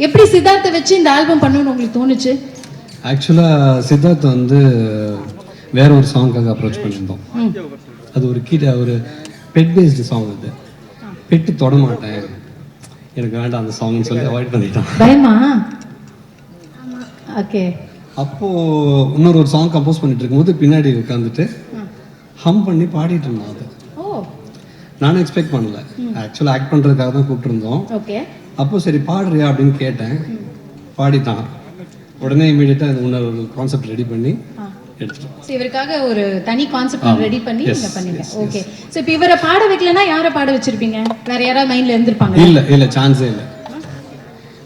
எப்படி சித்தார்த்தை வச்சு இந்த ஆல்பம் பண்ணணும்னு உங்களுக்கு தோணுச்சு? ஆக்சுவலாக சித்தார்த் வந்து வேற ஒரு சாங்காக அப்ரோச் பண்ணியிருந்தோம். அது ஒரு பெட் பேஸ்டு சாங். அது பெட்டு தொட மாட்டேன், எனக்கு வேண்டாம் அந்த சாங்னு சொல்லி அவாய்ட் பண்ணிட்டான். பயமா? ஓகே. அப்போது இன்னொரு சாங் கம்போஸ் பண்ணிட்டு இருக்கும்போது பின்னாடி உட்காந்துட்டு ஹம் பண்ணி பாடிட்டு இருந்தோம். அது நானும் எக்ஸ்பெக்ட் பண்ணல. ஆக்சுவலாக ஆக்ட் பண்ணுறதுக்காக தான் கூப்பிட்டுருந்தோம். ஓகே. அப்போ சரி பாடுறியா அப்படின்னு கேட்டேன், பாடிட்டான். உடனே இமீடியட்டாக இன்னொரு கான்செப்ட் ரெடி பண்ணி எடுத்துட்டோம். ஸோ இவருக்காக ஒரு தனி கான்செப்ட் ரெடி பண்ணி இங்கே பண்ணீங்க. ஓகே. ஸோ இப்போ இவரை பாட வைக்கலன்னா யாரை பாட வச்சிருப்பீங்க? வேற யாராவது மைண்டில் இருந்திருப்பாங்க? இல்லை சான்ஸே இல்லை.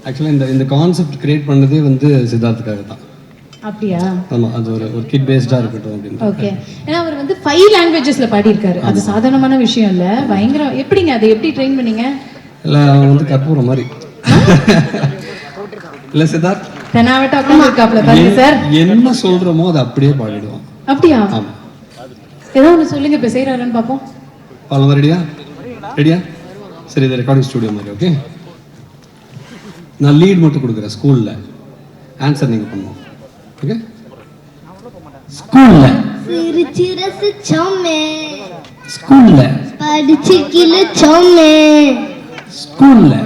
ஆக்சுவலாக இந்த கான்செப்ட் கிரியேட் பண்ணதே வந்து சித்தார்த்துக்காக தான். அப்படியா? ஆமாம், அது ஒரு கிட் பேஸ்டாக இருக்கட்டும் அப்படின்னு. ஓகே. ஏன்னா அவர் வந்து 5 லாங்குவேஜஸ்ல பாடியிருக்காரு. அது சாதாரணமான விஷயம் இல்லை, பயங்கரம். எப்படிங்க அதை எப்படி ட்ரெயின் பண்ணீங்க? இல்லை, அவன் வந்து கற்பூரம் மாதிரி. இல்லை சித்தார்த் தெனாவட்டா உட்காந்துருக்காப்ல பாருங்க சார். என்ன சொல்கிறோமோ அதை அப்படியே பாடிடுவான். அப்படியா? ஆமாம். ஏதோ ஒன்று சொல்லுங்க, இப்போ செய்கிறாருன்னு பார்ப்போம். பாலமா ரெடியா? சரி, இது ரெக்கார்டிங் ஸ்டுடியோ மாதிரி. ஓகே, நான் லீட் மட்டும் கொடுக்குறேன். ஸ்கூலில் ஆன்சர் நீங்கள் பண்ணுவோம். ஓகே. ஸ்கூலில் சிரிச்சு ரசிச்சோமே, ஸ்கூலில் படிச்சு கிழிச்சோமே, ஸ்கூலில்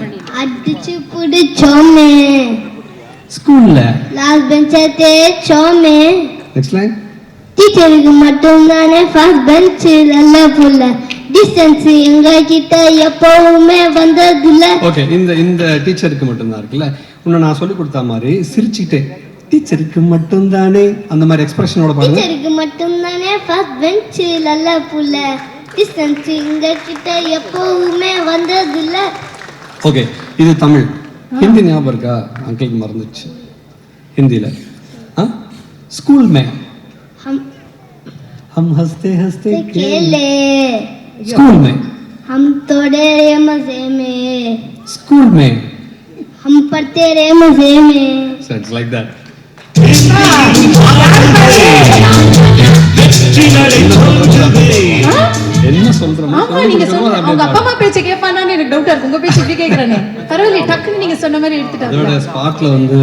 அடிச்சு பிடிச்சோமே, ஸ்கூலில் லாஸ்ட் பெஞ்சை தேய்ச்சோமே. Next line. டீச்சருக்கு மட்டும்தானே ஃபர்ஸ்ட் பெஞ்ச் நல்ல புள்ள, டிஸ்டன்ஸ் எங்க கிட்ட எப்பவுமே வந்ததில்ல. ஓகே, இந்த டீச்சருக்கு மட்டும்தான் இருக்குல்ல. இன்னும் நான் சொல்லி கொடுத்த மாதிரி சிரிச்சுக்கிட்டே டீச்சருக்கு மட்டும்தானே அந்த மாதிரி எக்ஸ்பிரஷனோட பாருங்க. டீச்சருக்கு மட்டும்தானே ஃபர்ஸ்ட் பெஞ்ச் நல்ல புள்ள, டிஸ்டன்ஸ் எங்க கிட்ட எப்பவுமே வந்ததில்ல. ஓகே, இது தமிழ். ஹிந்தி ஞாபகம் இருக்கா? அங்கிளுக்கு மறந்துச்சு ஹிந்தியில். ஸ்கூல் में हम हंसते हंसते खेले, स्कूल में हम तोड़े रे मजे में, स्कूल में हम पढ़ते रे मजे में. So it's like that. என்ன சொல்றோமோ ஆமா, நீங்க சொன்ன அவங்க அப்பா அம்மா பேச்ச கேட்பானான்னு எனக்கு டவுட்டா இருக்கு. உங்க பேச்ச எப்படி கேக்குறானே பரவாயில்லை, டக்குன்னு நீங்க சொன்ன மாதிரி எடுத்துட்டாங்க. அதோட ஸ்பாட்ல வந்து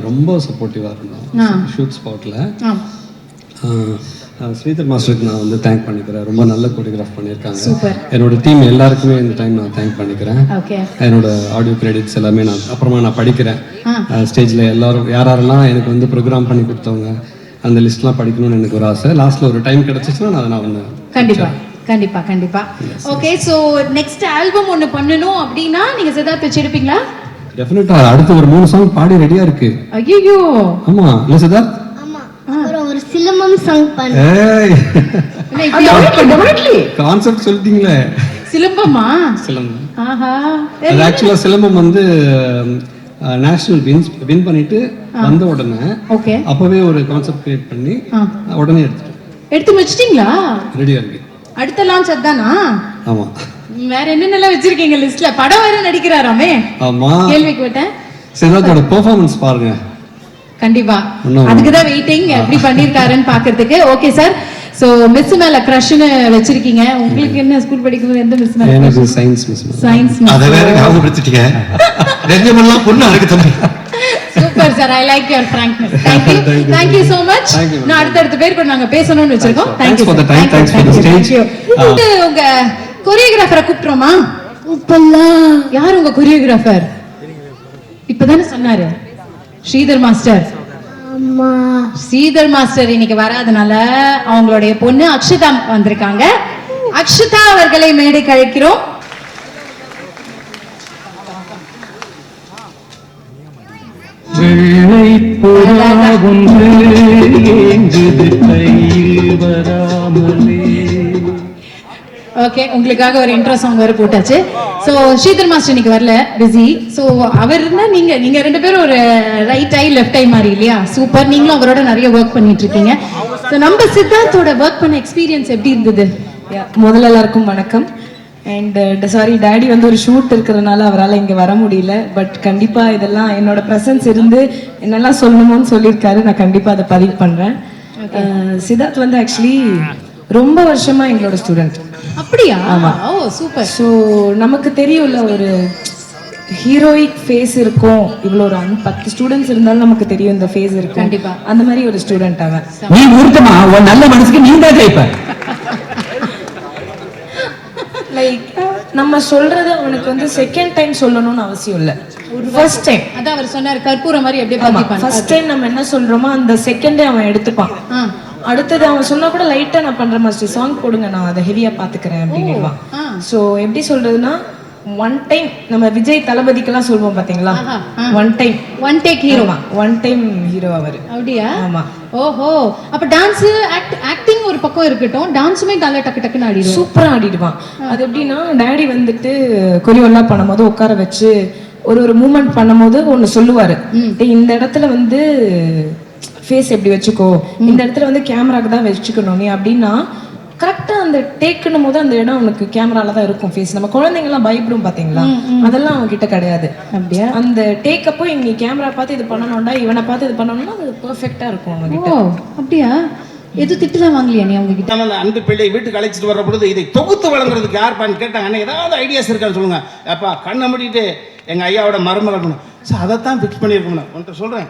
ரொம்ப சப்போர்ட்டிவா இருந்தாங்க. ஷூட் ஸ்பாட்ல ஸ்ரீதர் மாஸ்டருக்கு நான் வந்து தேங்க் பண்ணிக்கிறேன். ரொம்ப நல்ல கோரியோகிராஃப் பண்ணியிருக்காங்க. என்னோட டீம் எல்லாருக்குமே இந்த டைம் நான் தேங்க் பண்ணிக்கிறேன். என்னோட ஆடியோ கிரெடிட்ஸ் எல்லாமே நான் படிக்கிறேன். ஸ்டேஜில் எல்லாரும் யாரெல்லாம் எனக்கு வந்து ப்ரோக்ராம் பண்ணி கொடுத்தவங்க அந்த லிஸ்ட்லாம் படிக்கணும்னு எனக்கு ஒரு ஆசை. லாஸ்ட்டில் ஒரு டைம் கிடச்சிச்சுன்னா நான் வந்து கண்டிப்பா. ஓகே, ஸோ நெக்ஸ்ட் ஆல்பம் ஒன்று பண்ணணும் அப்படின்னா நீங்கள் சித்தார்த் வச்சு எடுப்பீங்களா? டெஃபினட்டா. அடுத்து ஒரு 3 சாங் பாடி ரெடியா இருக்கு. ஐயோ, ஆமா. இல்லை சித்தார்த், அப்புறம் ஒரு சிலம்பம் சாங் பண்ணு. கான்செப்ட் சொல்லிட்டீங்களே. சிலம்பமா? சிலம்பம். ஆஹா. அது ஆக்சுவலா சிலம்பம் வந்து நேஷனல் வின் பண்ணிட்டு வந்த உடனே அப்பவே ஒரு கான்செப்ட் கிரியேட் பண்ணி உடனே எடுத்து முடிச்சிட்டீங்களா? ரெடியா இருக்கு. அடுத்த லான்ச் அதானா? ஆமா. வேற என்னென்னலாம் வச்சிருக்கீங்க லிஸ்ட்ல? படம் வேற நடிக்கிறாராமே. ஆமா, கேள்வி கேட்டேன். சித்தார்த்தோட பெர்ஃபார்மன்ஸ் பாருங்க. கண்டிப்பா, அதுக்கு தான் வெயிட்டிங் எப்படி பண்ணிருக்காருன்னு பாக்கிறதுக்கு. ஓகே சார், சோ மிஸ் மேல கிரஷ்னு வச்சிருக்கீங்க. உங்களுக்கு என்ன ஸ்கூல் படிக்கும்போது எந்த மிஸ் மேல? எனக்கு சயின்ஸ் மிஸ். Science miss. அத வேற ஞாபகப்படுத்திட்டீங்க. நெஞ்சமெல்லாம் பொண்ணா இருக்கு தம்பி. Super sir, I like your frankness. Thank you so much. நான் அடுத்த பேர் கூட நாங்க பேசணும்னு வச்சிருக்கோம். Thanks for the time, thanks for the stage. உங்க கோரியோகிராஃபரை கூப்பிட்றோமா? கூப்பிடலாம். யார் உங்க கோரியோகிராஃபர்? இப்பதானே சொன்னாரு ஸ்ரீதர் மாஸ்டர். அம்மா, ஸ்ரீதர் மாஸ்டர் இன்னைக்கு வராதனால அவங்களுடைய பொண்ணு அக்ஷதா வந்திருக்காங்க. அக்ஷதா அவர்களை மேடைக்கு அழைக்கிறோம். ஓகே, உங்களுக்காக ஒரு இன்ட்ரோ சாங் வேற போட்டாச்சு. ஸோ ஸ்ரீதர் மாஸ்டர் இன்னைக்கு வரல, பிஸி. ஸோ அவர் இருந்தா நீங்க 2 பேரும் ஒரு ரைட் ஐ லெஃப்ட் ஐ மாதிரி இல்லையா? சூப்பர். நீங்களும் அவரோட நிறைய ஒர்க் பண்ணிட்டு இருக்கீங்க. ஸோ நம்ம சித்தார்த்தோட ஒர்க் பண்ண எக்ஸ்பீரியன்ஸ் எப்படி இருந்தது? முதல்ல எல்லாருக்கும் வணக்கம். அண்ட் சாரி, டேடி வந்து ஒரு ஷூட் இருக்கிறதுனால அவரால் இங்கே வர முடியல. பட் கண்டிப்பாக இதெல்லாம் என்னோட ப்ரெசன்ஸ் இருந்து என்னெல்லாம் சொல்லணுமோன்னு சொல்லியிருக்காரு. நான் கண்டிப்பாக அதை பதிவு பண்ணுறேன். சித்தார்த் வந்து ஆக்சுவலி ரொம்ப வருஷமா எங்களோட ஸ்டூடெண்ட். அப்படியா? ஓ சூப்பர். ஸோ நமக்கு தெரியும்ல, ஒரு ஹீரோயிக் ஃபேஸ் இருக்கும். இவ்வளோ ஒரு 10 ஸ்டூடெண்ட்ஸ் இருந்தாலும் நமக்கு தெரியும் இந்த ஃபேஸ் இருக்கும். கண்டிப்பா. அந்த மாதிரி ஒரு ஸ்டூடெண்ட் அவன். நீ ஊர்த்தமா உன் நல்ல மனசுக்கு நீ தான் ஜெயிப்ப. லைக் நம்ம சொல்றது அவனுக்கு வந்து செகண்ட் டைம் சொல்லணும்னு அவசியம் இல்லை. ஃபர்ஸ்ட் டைம் அதான் அவர் சொன்னார் கற்பூரம் மாதிரி அப்படியே பாதிப்பான். ஃபர்ஸ்ட் டைம் நம்ம என்ன சொல்றோமோ அந்த செகண்டே அவன் எடுத்துப்பான். அடுத்தது அவன் சொன்னா கூட லைட்டா நான் பண்றேன் மாஸ்டர் சாங் போடுங்க நான் அதை ஹெவியா பாத்துக்கிறேன் அப்படின்னுவான். ஸோ எப்படி சொல்றதுன்னா ஒன் டைம் நம்ம விஜய் தளபதிக்கெல்லாம் சொல்லுவோம் பாத்தீங்களா, ஒன் டேக் ஹீரோ அவர். அப்படியா? ஆமா. ஓஹோ, அப்ப டான்ஸ் ஆக்டிங் ஒரு பக்கம் இருக்கட்டும், டான்ஸுமே நல்லா டக்கு டக்குன்னு ஆடிடுவான். சூப்பரா ஆடிடுவான். அது எப்படின்னா டாடி வந்துட்டு கொரியோலாம் பண்ணும்போது உட்கார வச்சு ஒரு மூமெண்ட் பண்ணும்போது ஒன்னு சொல்லுவாரு, இந்த இடத்துல வந்து ஃபேஸ் எப்படி வச்சுக்கோ, இந்த இடத்துல வந்து கேமராக்கு தான் வச்சுக்கணும் நீ அப்படின்னா கரெக்டா அந்த டேக்குன்னும் போது அந்த இடம் அவனுக்கு கேமரால தான் இருக்கும் ஃபேஸ். நம்ம குழந்தைங்க எல்லாம் பயப்படும் பாத்தீங்களா, அதெல்லாம் அவன் கிட்ட கிடையாது. அப்படியே அந்த டேக் அப்போ இங்க கேமரா பார்த்து இது பண்ணணும்டா, இவனை பார்த்து இது பண்ணணும்னா அது பெர்ஃபெக்ட்டா இருக்கும் அவன் கிட்ட. அப்படியா? எது திட்டுலாம் வாங்கலையா நீ அவங்க கிட்ட? அந்த அன்பு பிள்ளை வீட்டுக்கு அழைச்சிட்டு வர்ற பொழுது இதை தொகுத்து வழங்குறதுக்கு யார்ப்பான்னு கேட்டாங்க. அண்ணா ஏதாவது ஐடியாஸ் இருக்கான்னு சொல்லுங்க. அப்பா கண்ணை மூடிட்டு எங்க ஐயாவோட மருமகள் சார் அதைத்தான் ஃபிக்ஸ் பண்ணியிருக்கோம். உன்கிட்ட சொல்றேன்,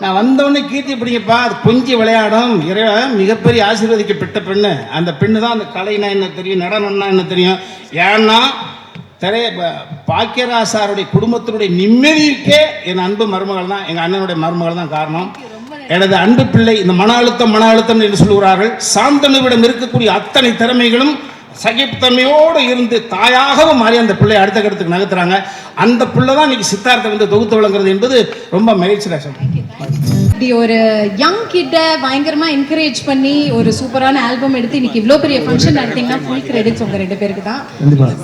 நான் வந்தவொடனே கீர்த்தி பிடிங்கப்பா, அது கொஞ்சம் விளையாடும், இறைவன் மிகப்பெரிய ஆசீர்வதிக்கப்பட்ட பெண்ணு. அந்த பெண்ணு தான் அந்த கலைனா என்ன தெரியும், நடனம்னா என்ன தெரியும். ஏன்னா பாக்கியராசாருடைய குடும்பத்தினுடைய நிம்மதிக்கே என் அன்பு மருமகள் தான், எங்க அண்ணனுடைய மருமகள் தான் காரணம். எனது அன்பு பிள்ளை இந்த மன அழுத்தம் என்று சொல்லுகிறார்கள். சாந்தனுவிடம் இருக்கக்கூடிய அத்தனை திறமைகளும் சகிப்புத்தன்மையோடு இருந்து தாயாகவும் மாறி அந்த பிள்ளை அடுத்த கட்டத்துக்கு நகர்த்துறாங்க. அந்த பிள்ளை தான் இன்னைக்கு சித்தார்த்தை வந்து தொகுத்து வழங்குறது என்பது ரொம்ப மகிழ்ச்சி. இப்படி ஒரு யங் கிட்ட பயங்கரமா என்கரேஜ் பண்ணி ஒரு சூப்பரான ஆல்பம் எடுத்து இன்னைக்கு இவ்வளோ பெரிய ஃபங்க்ஷன் நடத்தீங்கன்னா ஃபுல் கிரெடிட்ஸ் உங்க 2 பேருக்கு தான்.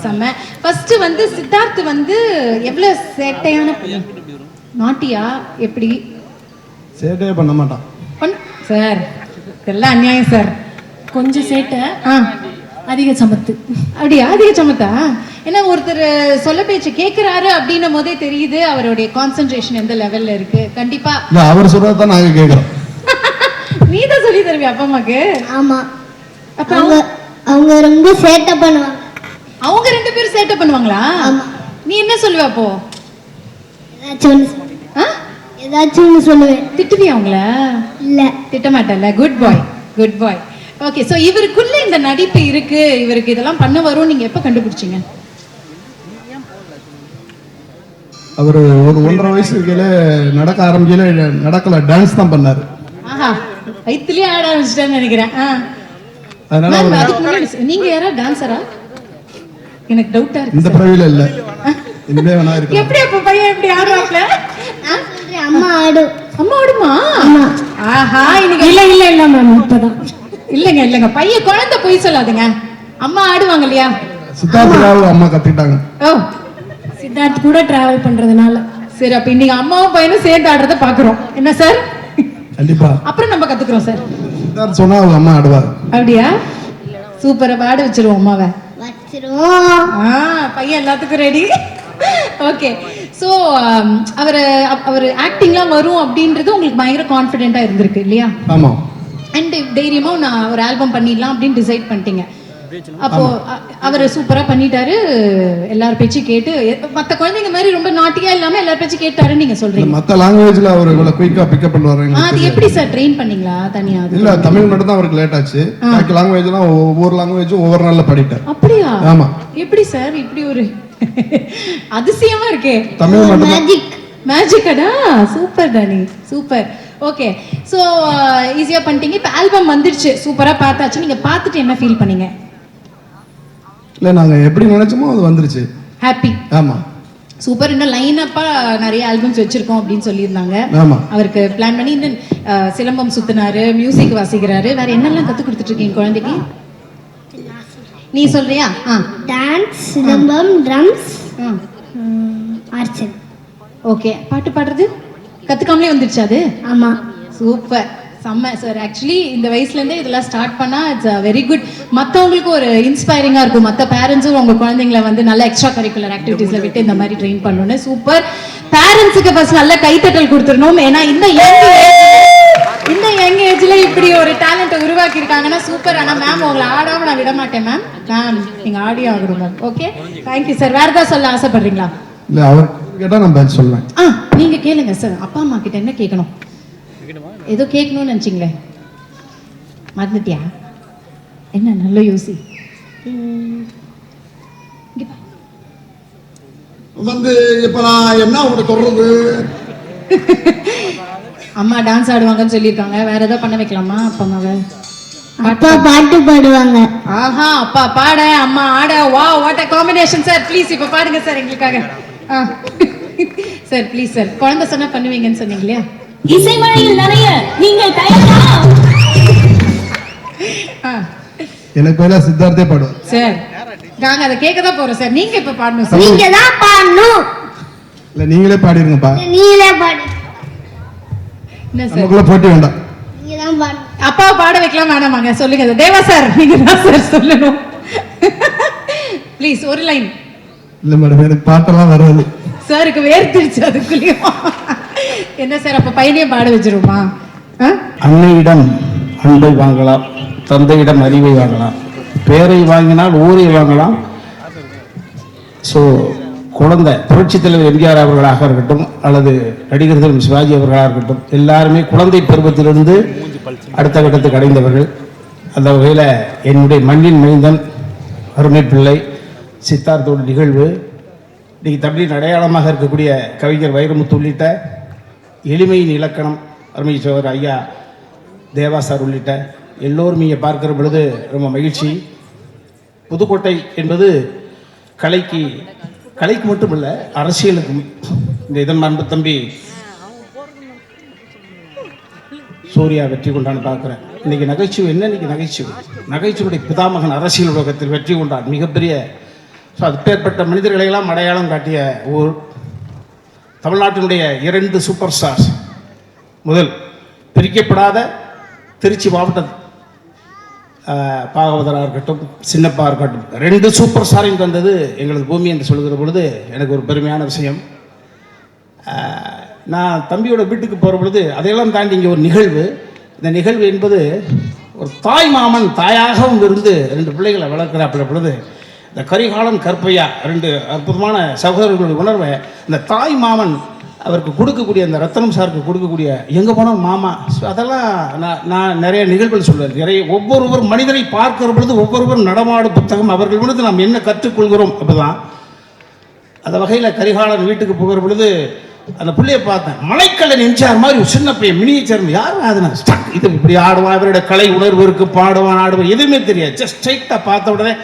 செம்ம. ஃபர்ஸ்ட் வந்து சித்தார்த் வந்து எவ்வளவு சேட்டையான நாட்டியா எப்படி? சேட்டையே பண்ண மாட்டான் சார், இதெல்லாம் அநியாயம் சார். கொஞ்சம் சேட்டை, அதிக சமத்து. அப்படியா? அதிக சமத்தா? ஏன்னா ஒருத்தர் சொல்ல பேச்சு கேட்கிறாரு அப்படின்னும் போதே தெரியுது அவருடைய கான்சென்ட்ரேஷன் எந்த லெவல்ல இருக்கு. கண்டிப்பா அவர் சொல்றதான் நாங்க கேட்கிறோம். நீ தான் சொல்லி தருவியா அப்பா அம்மாக்கு? ஆமா. அப்ப அவங்க ரொம்ப சேட்டை பண்ணுவாங்க. அவங்க 2 பேரும் சேட்டை பண்ணுவாங்களா? நீ என்ன சொல்லுவ அப்போ? ஏதாச்சும் ஒன்று சொல்லுவேன். திட்டுவியா அவங்கள? இல்ல, திட்ட மாட்டல. குட் பாய், குட் பாய். ஓகே, சோ இவருக்குள்ள இந்த நடிப்பு இருக்கு, இவருக்கு இதெல்லாம் பண்ண வரும், நீங்க எப்ப கண்டுபிடிச்சீங்க? அவர் ஒரு 1.5 வயசு இருக்கையில நடக்க ஆரம்பிக்கல, நடக்கல, டான்ஸ் தான் பண்ணாரு. ஆஹா, வயித்துலயே ஆட ஆரம்பிச்சிட்டேன்னு நினைக்கிறேன். அதனால நீங்க யாரா டான்சரா? எனக்கு டவுட்டா இருக்கு. இந்த பிறவில இல்ல, இனிமே வேணா இருக்கு. எப்படி அப்ப பையன் எப்படி ஆடுறாப்ல? நான் சொல்றேன் அம்மா ஆடு. அம்மா ஆடுமா? ஆஹா, இன்னைக்கு இல்ல மேம், இப்பதான். இல்லங்க பையன் குழந்தை போய் சொல்லாதுங்க, அம்மா ஆடுவாங்க இல்லையா? சித்தார்த்துக்காக அம்மா கத்துக்கிட்டாங்க. ஓ, சித்தார்த் கூட டிராவல் பண்றதுனால. சரி, அப்ப இன்னைக்கு அம்மாவும் பையனும் சேர்ந்து ஆடுறத பாக்குறோம். என்ன சார்? கண்டிப்பா. அப்புறம் நம்ம கத்துக்கிறோம் சார். சித்தார்த் சொன்னா அவங்க அம்மா ஆடுவார். அப்படியா? சூப்பரா ஆட வச்சிருவோம் அம்மாவை. வச்சிருவோம். பையன் எல்லாத்துக்கும் ரெடி. ஓகே, ஸோ அவர் ஆக்டிங்லாம் வரும் அப்படின்றது உங்களுக்கு பயங்கர கான்ஃபிடென்ட்டா இருந்திருக்கு இல்லையா? ஆமா. அண்ட் தைரியமா நான் ஒரு ஆல்பம் பண்ணிடலாம் அப்படின்னு டிசைட் பண்ணிட்டீங்க. அப்போ அவர் சூப்பரா பண்ணிட்டாரு, எல்லார் பேச்சு கேட்டு. மத்த குழந்தைங்க மாதிரி ரொம்ப நாட்டியா இல்லாம எல்லார் பேச்சு கேட்டாருன்னு நீங்க சொல்றீங்க. மத்த லாங்குவேஜ்ல அவர் இவ்வளவு குயிக்கா பிக்கப் பண்ணுவாரு. அது எப்படி சார் ட்ரெயின் பண்ணீங்களா தனியா? இல்ல, தமிழ் மட்டும் தான் அவருக்கு லேட் ஆச்சு. பாக்கி லாங்குவேஜ்லாம் ஒவ்வொரு லாங்குவேஜும் ஒவ்வொரு நாள்ல படிட்டார். அப்படியா? ஆமா. எப்படி சார் இப்படி ஒரு அதிசயமா இருக்கே. தமிழ் மட்டும் மேஜிக்கடா? சூப்பர் தானி, சூப்பர். ஓகே, ஸோ ஈஸியாக பண்ணிட்டீங்க. இப்போ ஆல்பம் வந்துடுச்சு, சூப்பராக பார்த்தாச்சு. நீங்கள் பார்த்துட்டு என்ன ஃபீல் பண்ணீங்க? இல்லை, நாங்கள் எப்படி நினைச்சோமோ அது வந்துருச்சு. ஹாப்பி? ஆமா. சூப்பர். இன்னும் லைனப்பா நிறைய ஆல்பம்ஸ் வச்சிருக்கோம் அப்படின்னு சொல்லியிருந்தாங்க. ஆமா. அவருக்கு பிளான் பண்ணி இன்னும் சிலம்பம் சுத்தினாரு, மியூசிக் வாசிக்கிறாரு. வேற என்னெல்லாம் கற்றுக் கொடுத்துட்டு இருக்கீங்க குழந்தைக்கு? நீ சொல்றியா? Dance, silambam, drums, archery. Okay, பாட்டு பாடுறது கத்துக்காமலே வந்துருச்சு அது? ஆமா. சூப்பர், செம்ம சார். ஆக்சுவலி இந்த வயசுலேருந்தே இதெல்லாம் ஸ்டார்ட் பண்ணால் இட்ஸ் வெரி குட். மற்றவங்களுக்கும் ஒரு இன்ஸ்பைரிங்காக இருக்கும். மற்ற பேரண்ட்ஸும் உங்கள் குழந்தைங்களை வந்து நல்ல எக்ஸ்ட்ரா கரிக்குலர் ஆக்டிவிட்டீஸில் விட்டு இந்த மாதிரி ட்ரெயின் பண்ணணும்னு. சூப்பர். பேரண்ட்ஸுக்கு ஃபர்ஸ்ட் நல்ல கைத்தட்டல் கொடுத்துடணும். ஏன்னா இந்த இந்த யங் ஏஜ்ல இப்படி ஒரு டேலண்ட்டை உருவாக்கி இருக்காங்கன்னா சூப்பர். ஆனா மேம் உங்களை ஆடாம நான் விட மாட்டேன் மேம். மேம் நீங்க ஆடி ஆகணும் மேம். Okay thank you sir. வேற ஏதாவது சொல்ல ஆசைப்படுறீங்களா? இல்லை அவர் கேட்டால் நான் பதில் சொல்லுவேன். நீங்க கேளுங்க சார். அப்பா அம்மா கிட்ட என்ன கேட்கணும்? ஏதோ கேட்கணும்னு நினைச்சிங்களே, மறந்துட்டியா? என்ன நல்ல யோசி. வந்து இப்போ நான் என்ன உங்களை சொல்றது? அம்மா டான்ஸ் ஆடுவாங்கன்னு சொல்லியிருக்காங்க. வேற ஏதாவது பண்ண வைக்கலாமா அப்பா அம்மாவை? அப்பா பாட்டு பாடுவாங்க. ஆஹா, அப்பா பாட அம்மா ஆட. Wow, what a combination sir. Please இப்ப பாடுங்க சார் எங்களுக்காக. Sir please sir. குழந்தை சொன்னா பண்ணுவீங்கன்னு சொன்னீங்க இல்லையா? இசைமழையில் நனைய நீங்கள் தயாரா? எனக்கு பதிலா சித்தார்த்தே பாடுவோம் சார். நாங்க அதை கேட்க தான் போறோம் சார். நீங்க இப்ப பாடணும் சார். நீங்க தான் பாடணும். இல்லை நீங்களே பாடிருங்கப்பா. நீங்களே பாடு. என்ன சார்? நமக்குள்ள போட்டி வேண்டாம். நீங்க தான் பாடணும். அப்பாவை பாட வைக்கலாம் வேணாமாங்க? சொல்லுங்க சார். தேவா சார் நீங்க தான் சார் சொல்லணும். ப்ளீஸ் ஒரு லைன். இல்லை மேடம் எனக்கு பாட்டெல்லாம் வராது. சாருக்கு வேர்த்திருச்சு அதுக்குள்ளேயும். என்ன சார் அப்ப பையனையும் பாட வச்சிருமா? அன்னையிடம் அன்பை வாங்கலாம், தந்தையிடம் அறிவை வாங்கலாம், பேரை வாங்கினால் ஊரை வாங்கலாம். ஸோ குழந்தை புரட்சித் தலைவர் எம்ஜிஆர் அவர்களாக இருக்கட்டும் அல்லது நடிகர் திரு சிவாஜி அவர்களாக இருக்கட்டும், எல்லாருமே குழந்தை பருவத்திலிருந்து அடுத்த கட்டத்துக்கு அடைந்தவர்கள். அந்த வகையில் என்னுடைய மண்ணின் மைந்தன் அருமை பிள்ளை சித்தார்த்தோட நிகழ்வு இன்னைக்கு தமிழின் அடையாளமாக இருக்கக்கூடிய கவிஞர் வைரமுத்து உள்ளிட்ட எளிமையின் இலக்கணம் அருமை சோதர் ஐயா தேவா சார் உள்ளிட்ட எல்லோரும் இங்கே பார்க்கிற பொழுது ரொம்ப மகிழ்ச்சி. புதுக்கோட்டை என்பது கலைக்கு மட்டும் இல்லை, அரசியலுக்கும். இந்த இதன் அன்பு தம்பி சூர்யா வெற்றி கொண்டான்னு பார்க்குறேன். இன்னைக்கு நகைச்சுவை என்ன? இன்னைக்கு நகைச்சுவையுடைய பிதாமகன் அரசியல் உலகத்தில் வெற்றி கொண்டான், மிகப்பெரிய. ஸோ அதுப்பேற்பட்ட மனிதர்களையெல்லாம் அடையாளம் காட்டிய ஊர் தமிழ்நாட்டினுடைய 2 சூப்பர் ஸ்டார்ஸ். முதல் பிரிக்கப்படாத திருச்சி மாவட்ட பாகவதராக இருக்கட்டும், சின்னப்பா இருக்கட்டும், 2 சூப்பர் ஸ்டாரையும் தந்தது எங்களது பூமி என்று சொல்கிற பொழுது எனக்கு ஒரு பெருமையான விஷயம். நான் தம்பியோட வீட்டுக்கு போகிற பொழுது அதையெல்லாம் தாண்டி இங்கே ஒரு நிகழ்வு. இந்த நிகழ்வு என்பது ஒரு தாய் மாமன் தாயாகவும் இருந்து 2 பிள்ளைகளை வளர்க்கிறாப்பில் பொழுது இந்த கரிகாலன் கற்பையா 2 அற்புதமான சகோதரர்களுடைய உணர்வை இந்த தாய் மாமன் அவருக்கு கொடுக்கக்கூடிய, அந்த ரத்தனம் சாருக்கு கொடுக்கக்கூடிய எங்கே போனால் மாமா, அதெல்லாம் நான் நிறைய நிகழ்வுகள் சொல்லுவேன். நிறைய ஒவ்வொருவர் மனிதனை பார்க்கிற பொழுது ஒவ்வொருவரும் நடமாடும் புத்தகம், அவர்கள் பொழுது நாம் என்ன கற்றுக்கொள்கிறோம் அப்படிதான். அந்த வகையில் கரிகாலன் வீட்டுக்கு போகிற பொழுது அந்த பிள்ளையை பார்த்தேன். மலைக்கல்லன் எம்ஜிஆர் மாதிரி ஒரு சின்ன பையன், மினியேச்சர். யாரும் அதுனா இது இப்படி ஆடுவான், இவருடைய கலை உணர்வு இருக்கு, பாடுவான் ஆடுவான், எதுவுமே தெரியாது. ஜஸ்ட் ஸ்ட்ரைட்டாக பார்த்த உடனே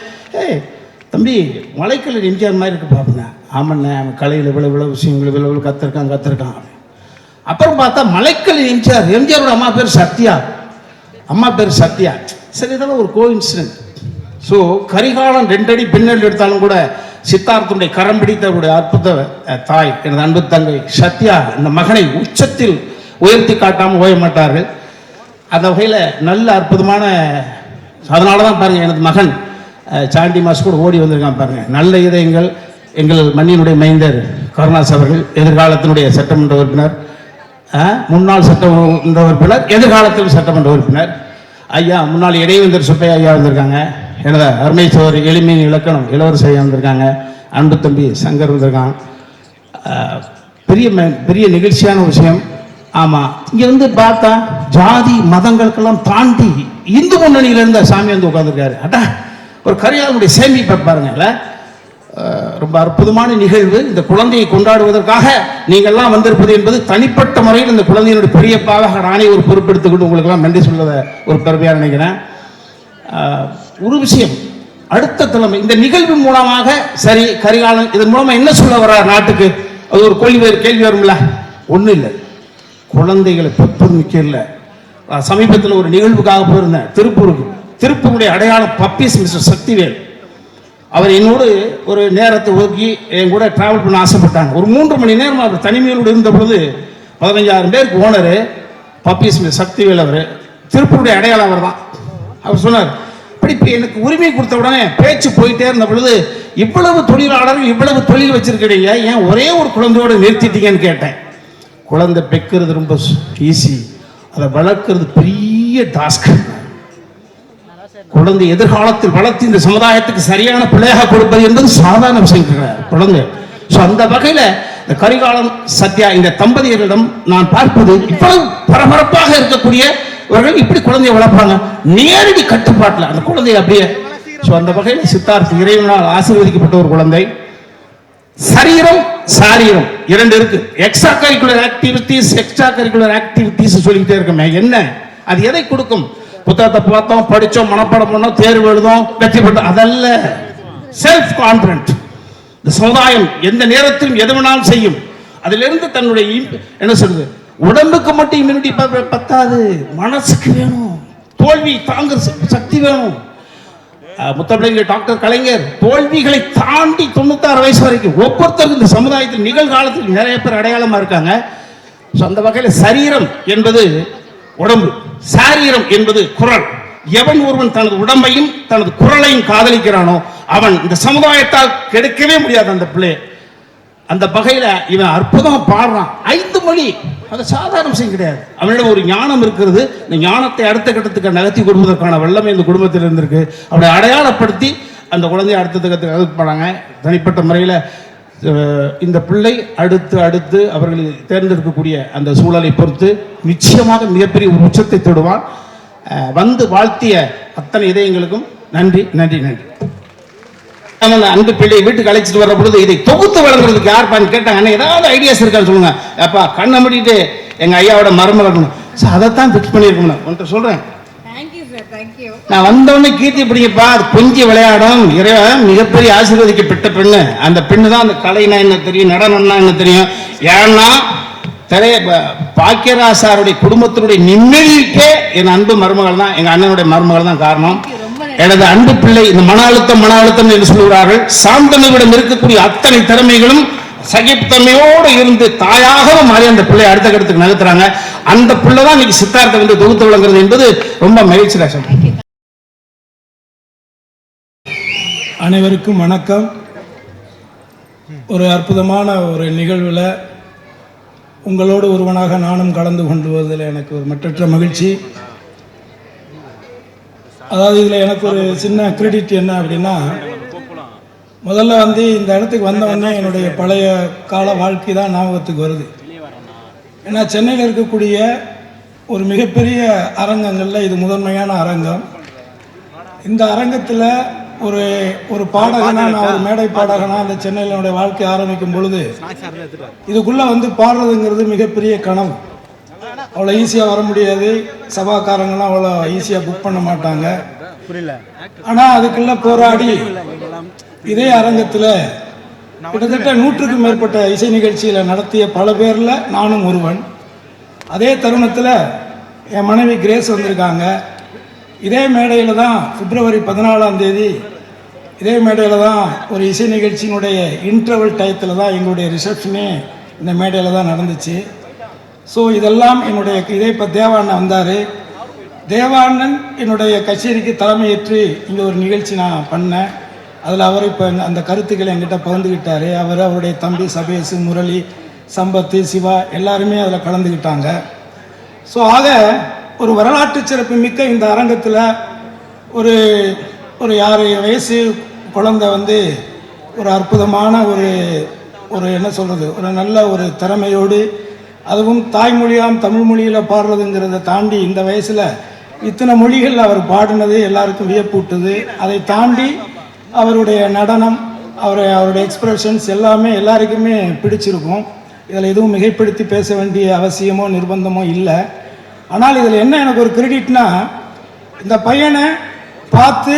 தம்பி மலைக்கல்லன் எம்ஜிஆர் மாதிரி இருக்கு பாப்பண்ண. ஆமாண்ணே, அவன் கலையில் இவ்வளவு விஷயங்கள் இவ்வளவு கத்திருக்கான். அப்புறம் பார்த்தா மலைக்கல்லன் எம்ஜிஆரோட அம்மா பேர் சத்யா. சரி, இதெல்லாம் ஒரு கோஇன்சிடென்ட். ஸோ கரிகாலன் 2 அடி பின்னல் எடுத்தாலும் கூட சித்தார்த்தனுடைய கரம் பிடித்தவருடைய அற்புத தாய் எனது அன்பு தங்கை சத்யா இந்த மகனை உச்சத்தில் உயர்த்தி காட்டாமல் ஓய மாட்டார்கள். அந்த வகையில் நல்ல அற்புதமான, அதனால தான் பாருங்கள் எனது மகன் சாண்டி மாஸ் கூட ஓடி வந்திருக்கான் பாருங்க. நல்ல இதயங்கள். எங்கள் மண்ணினுடைய மைந்தர் கருணாஸ் அவர்கள் எதிர்காலத்தினுடைய சட்டமன்ற உறுப்பினர், முன்னாள் சட்டமன்ற உறுப்பினர், எதிர்காலத்தில் சட்டமன்ற உறுப்பினர். ஐயா முன்னாள் இடைவேந்தர் சுப்பையா ஐயா வந்திருக்காங்க. எனது அருமை சோதரி எளிமையின் இலக்கணம் இளவரசி ஐயா வந்திருக்காங்க. அன்பு தம்பி சங்கர் வந்திருக்கான். பெரிய நிகழ்ச்சியான விஷயம். ஆமாம், இங்கே வந்து பார்த்தா ஜாதி மதங்களுக்கெல்லாம் தாண்டி இந்து முன்னணியில இருந்த சாமி வந்து உட்காந்துருக்காரு. அட்டா ஒரு கரிகாலனுடைய சேமிப்பை பாருங்கல்ல, ரொம்ப அற்புதமான நிகழ்வு. இந்த குழந்தையை கொண்டாடுவதற்காக நீங்கள்லாம் வந்திருப்பது என்பது தனிப்பட்ட முறையில் இந்த குழந்தையினுடைய பெரியப்பாக நானே ஒரு பொறுப்பெடுத்துக்கிட்டு உங்களுக்கெல்லாம் நன்றி சொல்வத ஒரு பெருமையாக நினைக்கிறேன். ஒரு விஷயம், அடுத்த தலைமை இந்த நிகழ்வு மூலமாக சரி கரிகாலன் இதன் மூலமா என்ன சொல்ல வர்றார் நாட்டுக்கு, அது ஒரு கேள்வி வரும்ல. ஒன்றும் இல்லை, குழந்தைகளை பெப்பது முக்கியம் இல்லை. சமீபத்தில் ஒரு நிகழ்வுக்காக போயிருந்தேன் திருப்பூருடைய அடையாளம் பப்பீஸ் மிஸ்டர் சக்திவேல். அவர் என்னோடு ஒரு நேரத்தை ஒதுக்கி என் கூட டிராவல் பண்ண ஆசைப்பட்டாங்க. ஒரு 3 மணி நேரம் அவர் தனிமையோடு இருந்த பொழுது 15,000 பேருக்கு ஓனரு பப்பீஸ் மிஸ்டர் சக்திவேல். அவர் திருப்பூருடைய அடையாளம் அவர் தான். அவர் சொன்னார், இப்படி எனக்கு உரிமை கொடுத்த உடனே பேச்சு போயிட்டே இருந்த பொழுது, இவ்வளவு தொழிலாளர்கள் இவ்வளவு தொழில் வச்சிருக்கிறீங்க, ஏன் ஒரே ஒரு குழந்தையோடு நிறுத்திட்டீங்கன்னு கேட்டேன். குழந்தை பெக்கிறது ரொம்ப ஈஸி, அதை வளர்க்கிறது பெரிய டாஸ்க். குழந்தை எதிர்காலத்தில் வளர்த்து இந்த சமுதாயத்துக்கு சரியான பிள்ளையாக கொடுப்பது என்பது சாதாரண விஷயம் கிடையாது குழந்தை. ஸோ அந்த வகையில் இந்த கரிகாலன் சத்யா இந்த தம்பதியரிடம் நான் பார்ப்பது இவ்வளவு பரபரப்பாக இருக்கக்கூடியவர்கள் இப்படி குழந்தையை வளர்ப்பாங்க நேரடி கட்டுப்பாட்டில் அந்த குழந்தைய அப்படியே. ஸோ அந்த வகையில் சித்தார்த் இறைவனால் ஆசீர்வதிக்கப்பட்ட ஒரு குழந்தை. சரீரம் சாரீரம் இரண்டு இருக்கு. எக்ஸ்ட்ரா கரிக்குலர் ஆக்டிவிட்டிஸ் சொல்லிக்கிட்டே இருக்கமே, என்ன அது எதை கொடுக்கும்? புத்தகத்தை பார்த்தோம், படிச்சோம், மனப்பாடம் பண்ணோம், தேர்வு எழுதும், வெற்றி பெற்றோம், அதல்ல. Self confident. இந்த சமுதாயம் எந்த நேரத்திலும் எது வேணாலும் செய்யும். அதிலிருந்து தன்னுடைய என்ன சொல்றது, உடம்புக்கு மட்டும் இம்யூனிட்டி பத்தாது, மனசுக்கு வேணும், தோல்வி தாங்குற சக்தி வேணும். முத்தமிழ் டாக்டர் கலைஞர் தோல்விகளை தாண்டி 96 வயசு வரைக்கும் ஒவ்வொருத்தருக்கும் இந்த சமுதாயத்தில் நிகழ்காலத்தில் நிறைய பேர் அடையாளமா இருக்காங்க. அந்த வகையில் சரீரம் என்பது உடம்பு, சாரீரம் என்பது குரல். எவன் ஒருவன் தனது உடம்பையும் தனது குரலையும் காதலிக்கிறானோ அவன் இந்த சமுதாயத்தால் கெடுக்கவே முடியாது அந்த பிள்ளை. அந்த வகையில இவன் அற்புதமா பாடுறான். 5 மொழி, அது சாதாரண விஷயம் கிடையாது. அவனிடம் ஒரு ஞானம் இருக்கிறது. இந்த ஞானத்தை அடுத்த கட்டத்துக்கு நகர்த்தி கொடுப்பதற்கான வல்லமை இந்த குடும்பத்தில் இருந்திருக்கு. அவனை அடையாளப்படுத்தி அந்த குழந்தைய அடுத்த கட்டத்துக்கு போனாங்க. தனிப்பட்ட முறையில் இந்த பிள்ளை அடுத்து அவர்கள் தேர்ந்தெடுக்கக்கூடிய அந்த சூழலை பொறுத்து நிச்சயமாக மிகப்பெரிய ஒரு உச்சத்தை தொடுவான். வந்து வாழ்த்திய அத்தனை இதயங்களுக்கும் நன்றி நன்றி நன்றி. அன்பு பிள்ளை வீட்டுக்கு அழைச்சிட்டு வர்ற பொழுது இதை தொகுத்து வழங்குறதுக்கு யார் கேட்டாங்க, ஏதாவது ஐடியாஸ் இருக்கான்னு சொல்லுங்க. அப்பா கண்ணை மூடிட்டு எங்க ஐயாவோட மருமகள் அதைத்தான் பிக்ஸ் பண்ணிருக்கணும். உன்கிட்ட சொல்றேன், நான் வந்தவொடனே கீர்த்தி பிடிங்கப்பா, அது கொஞ்சம் விளையாடும். இறைவன் மிகப்பெரிய ஆசீர்வதிக்கப்பட்ட பெண்ணு. அந்த பெண்ணு தான் அந்த கலைனா என்ன தெரியும், நடனம்னா என்ன தெரியும். ஏன்னா பாக்கியராசாருடைய குடும்பத்தினுடைய நிம்மதிக்கே என் அன்பு மருமகள் தான், எங்க அண்ணனுடைய மருமகள் தான் காரணம். எனது அன்பு பிள்ளை இந்த மன அழுத்தம் என்று சொல்கிறார்கள். சாந்தனுவிடம் இருக்கக்கூடிய அத்தனை திறமைகளும் சகிப்புத்தன்மையோடு இருந்து தாயாகவும் மாறி அந்த பிள்ளை அடுத்த கட்டத்துக்கு நகர்த்துறாங்க. அந்த பிள்ளை தான் இன்னைக்கு சித்தார்த்தை வந்து தொகுத்து வழங்குறது என்பது ரொம்ப மகிழ்ச்சி. அனைவருக்கும் வணக்கம். ஒரு அற்புதமான ஒரு நிகழ்வில் உங்களோடு ஒருவனாக நானும் கலந்து கொண்டுவதில் எனக்கு ஒரு மற்றற்ற மகிழ்ச்சி. அதாவது இதில் எனக்கு ஒரு சின்ன கிரெடிட் என்ன அப்படின்னா, முதல்ல வந்து இந்த இடத்துக்கு வந்தவொடனே என்னுடைய பழைய கால வாழ்க்கை தான் ஞாபகத்துக்கு வருது. ஏன்னா சென்னையில் இருக்கக்கூடிய ஒரு மிகப்பெரிய அரங்கங்களில் இது முதன்மையான அரங்கம். இந்த அரங்கத்தில் ஒரு பாடகனாக, நான் ஒரு மேடை பாடகனாக அந்த சென்னையில் என்னுடைய வாழ்க்கை ஆரம்பிக்கும் பொழுது இதுக்குள்ளே வந்து பாடுறதுங்கிறது மிகப்பெரிய கனவு. அவ்வளோ ஈஸியாக வர முடியாது, சபாக்காரங்களாம் அவ்வளோ ஈஸியாக புக் பண்ண மாட்டாங்க. ஆனால் அதுக்குள்ளே போராடி இதே அரங்கத்தில் கிட்டத்தட்ட 100க்கும் மேற்பட்ட இசை நிகழ்ச்சியில் நடத்திய பல பேரில் நானும் ஒருவன். அதே தருணத்தில் என் மனைவி கிரேஸ் வந்திருக்காங்க. இதே மேடையில் தான் பிப்ரவரி 14ஆம் தேதி இதே மேடையில் தான் ஒரு இசை நிகழ்ச்சியினுடைய இன்டர்வல் டயத்தில் தான் எங்களுடைய ரிசப்ஷனே இந்த மேடையில் தான் நடந்துச்சு. ஸோ இதெல்லாம் என்னுடைய இதே இப்போ தேவாண்ணன் வந்தார். தேவாண்ணன் என்னுடைய கச்சேரிக்கு தலைமையேற்று இங்கே ஒரு நிகழ்ச்சி நான் பண்ணேன். அதில் அவர் இப்போ அந்த கருத்துக்களை என்கிட்ட பகிர்ந்துக்கிட்டார். அவருடைய தம்பி சபேஷ், முரளி, சம்பத்து, சிவா எல்லாருமே அதில் கலந்துக்கிட்டாங்க. ஸோ ஆக ஒரு வரலாற்று சிறப்பு மிக்க இந்த அரங்கத்தில் ஒரு 6 வயசு குழந்தை வந்து ஒரு அற்புதமான ஒரு என்ன சொல்கிறது, ஒரு நல்ல ஒரு திறமையோடு, அதுவும் தாய்மொழியாம் தமிழ் மொழியில் பாடுறதுங்கிறத தாண்டி இந்த வயசில் இத்தனை மொழிகள் அவர் பாடினது எல்லாருக்கும் வியப்பூட்டுது. அதை தாண்டி அவருடைய நடனம், அவருடைய எக்ஸ்பிரஷன்ஸ் எல்லாமே எல்லாருக்குமே பிடிச்சிருக்கும். இதில் எதுவும் மிகைப்படுத்தி பேச வேண்டிய அவசியமோ நிர்பந்தமோ இல்லை. ஆனால் இதில் என்ன எனக்கு ஒரு கிரெடிட்னா, இந்த பையனை பார்த்து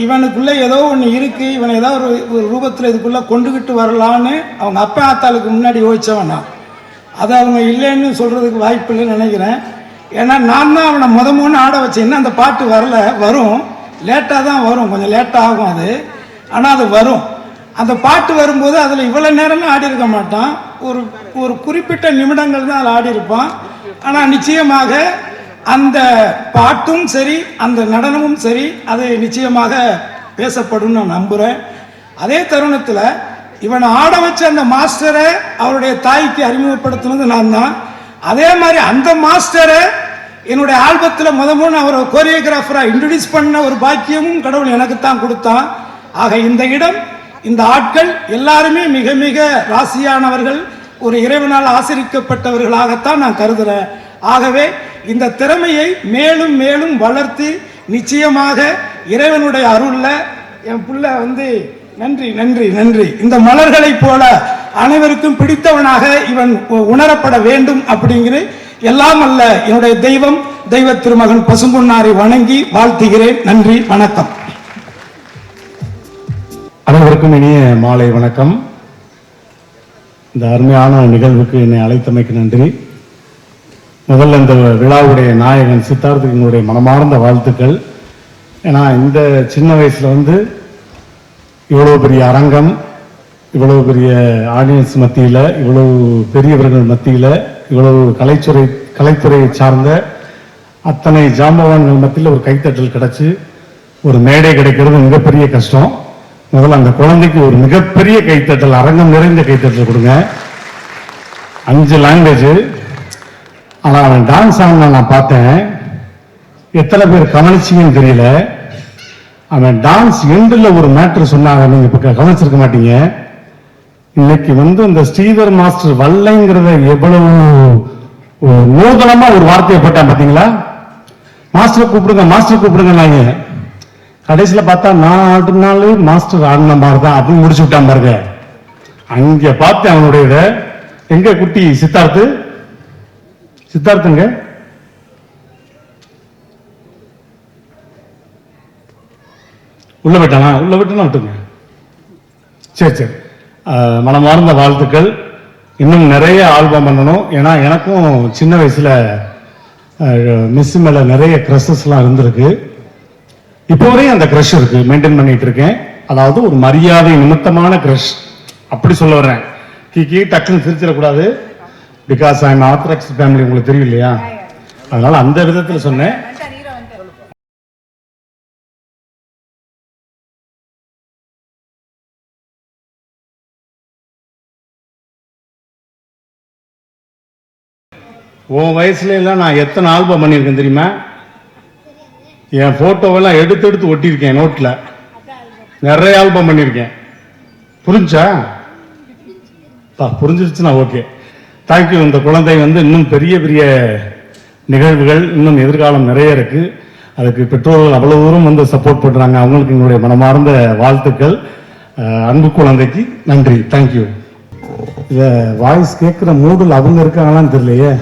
இவனுக்குள்ளே ஏதோ ஒன்று இருக்குது, இவனை ஏதோ ஒரு ரூபத்தில் இதுக்குள்ளே கொண்டுக்கிட்டு வரலான்னு அவங்க அப்பா ஆத்தாளுக்கு முன்னாடி யோசித்தவனா. அதை அவங்க இல்லைன்னு சொல்கிறதுக்கு வாய்ப்பு இல்லைன்னு நினைக்கிறேன். ஏன்னா நான் தான் அவனை முதன்னு ஆட வச்சேன். இன்னும் அந்த பாட்டு வரும், லேட்டாக தான் வரும், கொஞ்சம் லேட்டாக ஆகும் அது. ஆனால் அது வரும். அந்த பாட்டு வரும்போது அதில் இவ்வளோ நேரம்லாம் ஆடி இருக்க மாட்டான், ஒரு குறிப்பிட்ட நிமிடங்கள் தான் அதில் ஆடி இருப்பான். ஆனால் நிச்சயமாக அந்த பாட்டும் சரி, அந்த நடனமும் சரி, அது நிச்சயமாக பேசப்படும் நான் நம்புகிறேன். அதே தருணத்தில் இவனை ஆட வச்ச அந்த மாஸ்டரை அவருடைய தாய்க்கு அறிமுகப்படுத்தினது நான் தான். அதே மாதிரி அந்த மாஸ்டரை என்னுடைய ஆல்பத்தில் முதல்ல அவர் கோரியோகிராஃபராக இன்ட்ரடியூஸ் பண்ண ஒரு பாக்கியமும் கடவுள் எனக்கு தான் கொடுத்தான். ஆக இந்த இடம், இந்த ஆட்கள் எல்லாருமே மிக மிக ராசியானவர்கள், ஒரு இறைவனால் ஆசிரிக்கப்பட்டவர்களாகத்தான் நான் கருதுகிறேன். ஆகவே இந்த திறமையை மேலும் மேலும் வளர்த்து நிச்சயமாக இறைவனுடைய அருள்ல என் புள்ள நன்றி நன்றி நன்றி இந்த மலர்களைப் போல அனைவருக்கும் பிடித்தவனாக இவன் உணரப்பட வேண்டும் அப்படிங்கிற எல்லாம் அல்ல என்னுடைய தெய்வ திருமகன் பசும்பொன்னாரை வணங்கி வாழ்த்துகிறேன். நன்றி, வணக்கம். அனைவருக்கும் இனிய மாலை வணக்கம். இந்த அருமையான நிகழ்வுக்கு என்னை அழைத்தமைக்கு நன்றி. முதல்ல இந்த விழாவுடைய நாயகன் சித்தார்த்துக்கு எங்களுடைய மனமார்ந்த வாழ்த்துக்கள். ஏன்னா இந்த சின்ன வயசுல இவ்வளவு பெரிய அரங்கம், இவ்வளவு பெரிய ஆடியன்ஸ் மத்தியில, இவ்வளவு பெரியவர்கள் மத்தியில, இவ்வளவு கலைத்துறையை சார்ந்த அத்தனை ஜாம்பவான்கள் மத்தியில் ஒரு கைத்தட்டல் கிடைச்சு ஒரு மேடை கிடைக்கிறது மிகப்பெரிய கஷ்டம். முதல்ல அந்த குழந்தைக்கு ஒரு மிகப்பெரிய கைத்தட்டல், அரங்கம் நிறைந்த கைத்தட்டல் கொடுங்க. 5 லாங்குவேஜ். ஆனா அவன் டான்ஸ் ஆடினா நான் பார்த்தேன், எத்தனை பேர் கவனிச்சிங்கன்னு தெரியல. அவன் டான்ஸ் எண்டில் ஒரு மேட்ரு சொன்னாங்க, நீங்க இப்ப கவனிச்சிருக்க மாட்டீங்க. இன்னைக்கு இந்த ஸ்ரீதர் மாஸ்டர் வல்லைங்கிறத எவ்வளவு நூதனமா ஒரு வார்த்தையை போட்டான் பாத்தீங்களா? மாஸ்டர் கூப்பிடுங்க, மாஸ்டர் கூப்பிடுங்க. நாங்க கடைசியில பார்த்தா நான் ஆடினாலும் மாஸ்டர் ஆடின மாதிரி தான் அப்படின்னு முடிச்சு விட்டான் பாருங்க. அங்க பார்த்து அவனுடைய எங்க குட்டி சித்தார்த்துங்க உள்ள விட்டானா விட்டுங்க. சரி, மனமார்ந்த வாழ்த்துக்கள். இன்னும் நிறைய ஆல்பம் பண்ணணும். ஏன்னா எனக்கும் சின்ன வயசுல மிஸ் மேல நிறைய கிரஷஸ்லாம் இருந்திருக்கு. இப்போ வரையும் அந்த கிரஷ் இருக்கு, மெயின்டைன் பண்ணிட்டு இருக்கேன். அதாவது ஒரு மரியாதை நிமித்தமான கிரஷ், அப்படி சொல்ல வர்றேன். கீ டக்குன்னு சிரிச்சிடக்கூடாது. Because I am orthodox family, உங்களுக்கு தெரியும் இல்லையா? அதனால அந்த விதத்தில் சொன்னேன். உன் வயசுல எல்லாம் நான் எத்தனை ஆல்பம் பண்ணியிருக்கேன் தெரியுமா? என் போட்டோவெல்லாம் எடுத்து ஒட்டியிருக்கேன் நோட்ல. நிறைய ஆல்பம் பண்ணியிருக்கேன். புரிஞ்சா? புரிஞ்சிருச்சுன்னா ஓகே, தேங்க்யூ. இந்த குழந்தை இன்னும் பெரிய பெரிய நிகழ்வுகள், இன்னும் எதிர்காலம் நிறைய இருக்கு. அதுக்கு பெற்றோர்கள் அவ்வளவு தூரம் சப்போர்ட் பண்றாங்க. அவங்களுக்கு எங்களுடைய மனமார்ந்த வாழ்த்துக்கள். அன்பு குழந்தைக்கு நன்றி, தேங்க்யூ. இத வாய்ஸ் கேட்கிற மூடில் அவங்க இருக்காங்களான்னு தெரியலையே.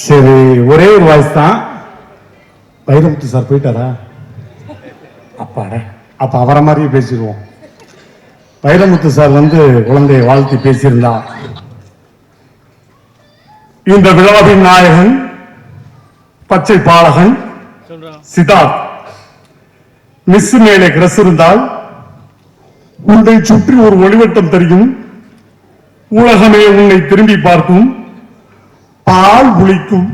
சரி, ஒரே ஒரு வாய்ஸ் தான். வைரமுத்து சார் போயிட்டாரா? அப்ப அவரை மாதிரியே பேசிடுவோம். வைரமுத்து சார் குழந்தையை வாழ்த்தி பேசியிருந்தா, இந்த விழாவின் நாயகன் பச்சை பாலகன் சித்தார்த், மிஸ் மேலே கிரஸ் இருந்தால் உன்னை சுற்றி ஒரு ஒளிவட்டம் தெரியும், உலகமே உன்னை திரும்பி பார்க்கும், பால் புளிக்கும்,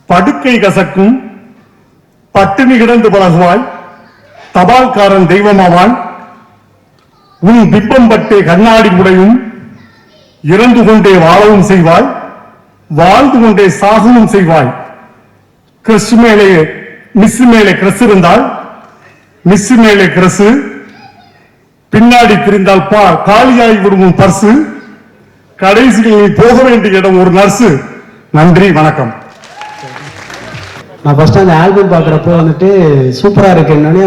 படுக்கை கசக்கும், பட்டினி கிடந்து பழகுவாய், தபால்காரன் தெய்வமாவான், உன் பிம்பம் பட்டே கண்ணாடி உடையும், இறந்து கொண்டே வாழவும் செய்வாய், வாழ்ந்து கொண்டே சாகவும் செய்வாய். கிறிஸ் மேலே மிஸ் மேலே கிரஸ் இருந்தால் மிஸ் மேலே கிரஸ், பின்னாடி திரிந்தால் காலியாகி விடுவோம் பர்சு, கடைசியில் நீ போக வேண்டிய இடம் ஒரு நர்ஸு. நன்றி, வணக்கம். நான் ஃபர்ஸ்ட் அந்த ஆல்பம் பார்க்குறப்போ சூப்பரா இருக்கு. என்னன்னு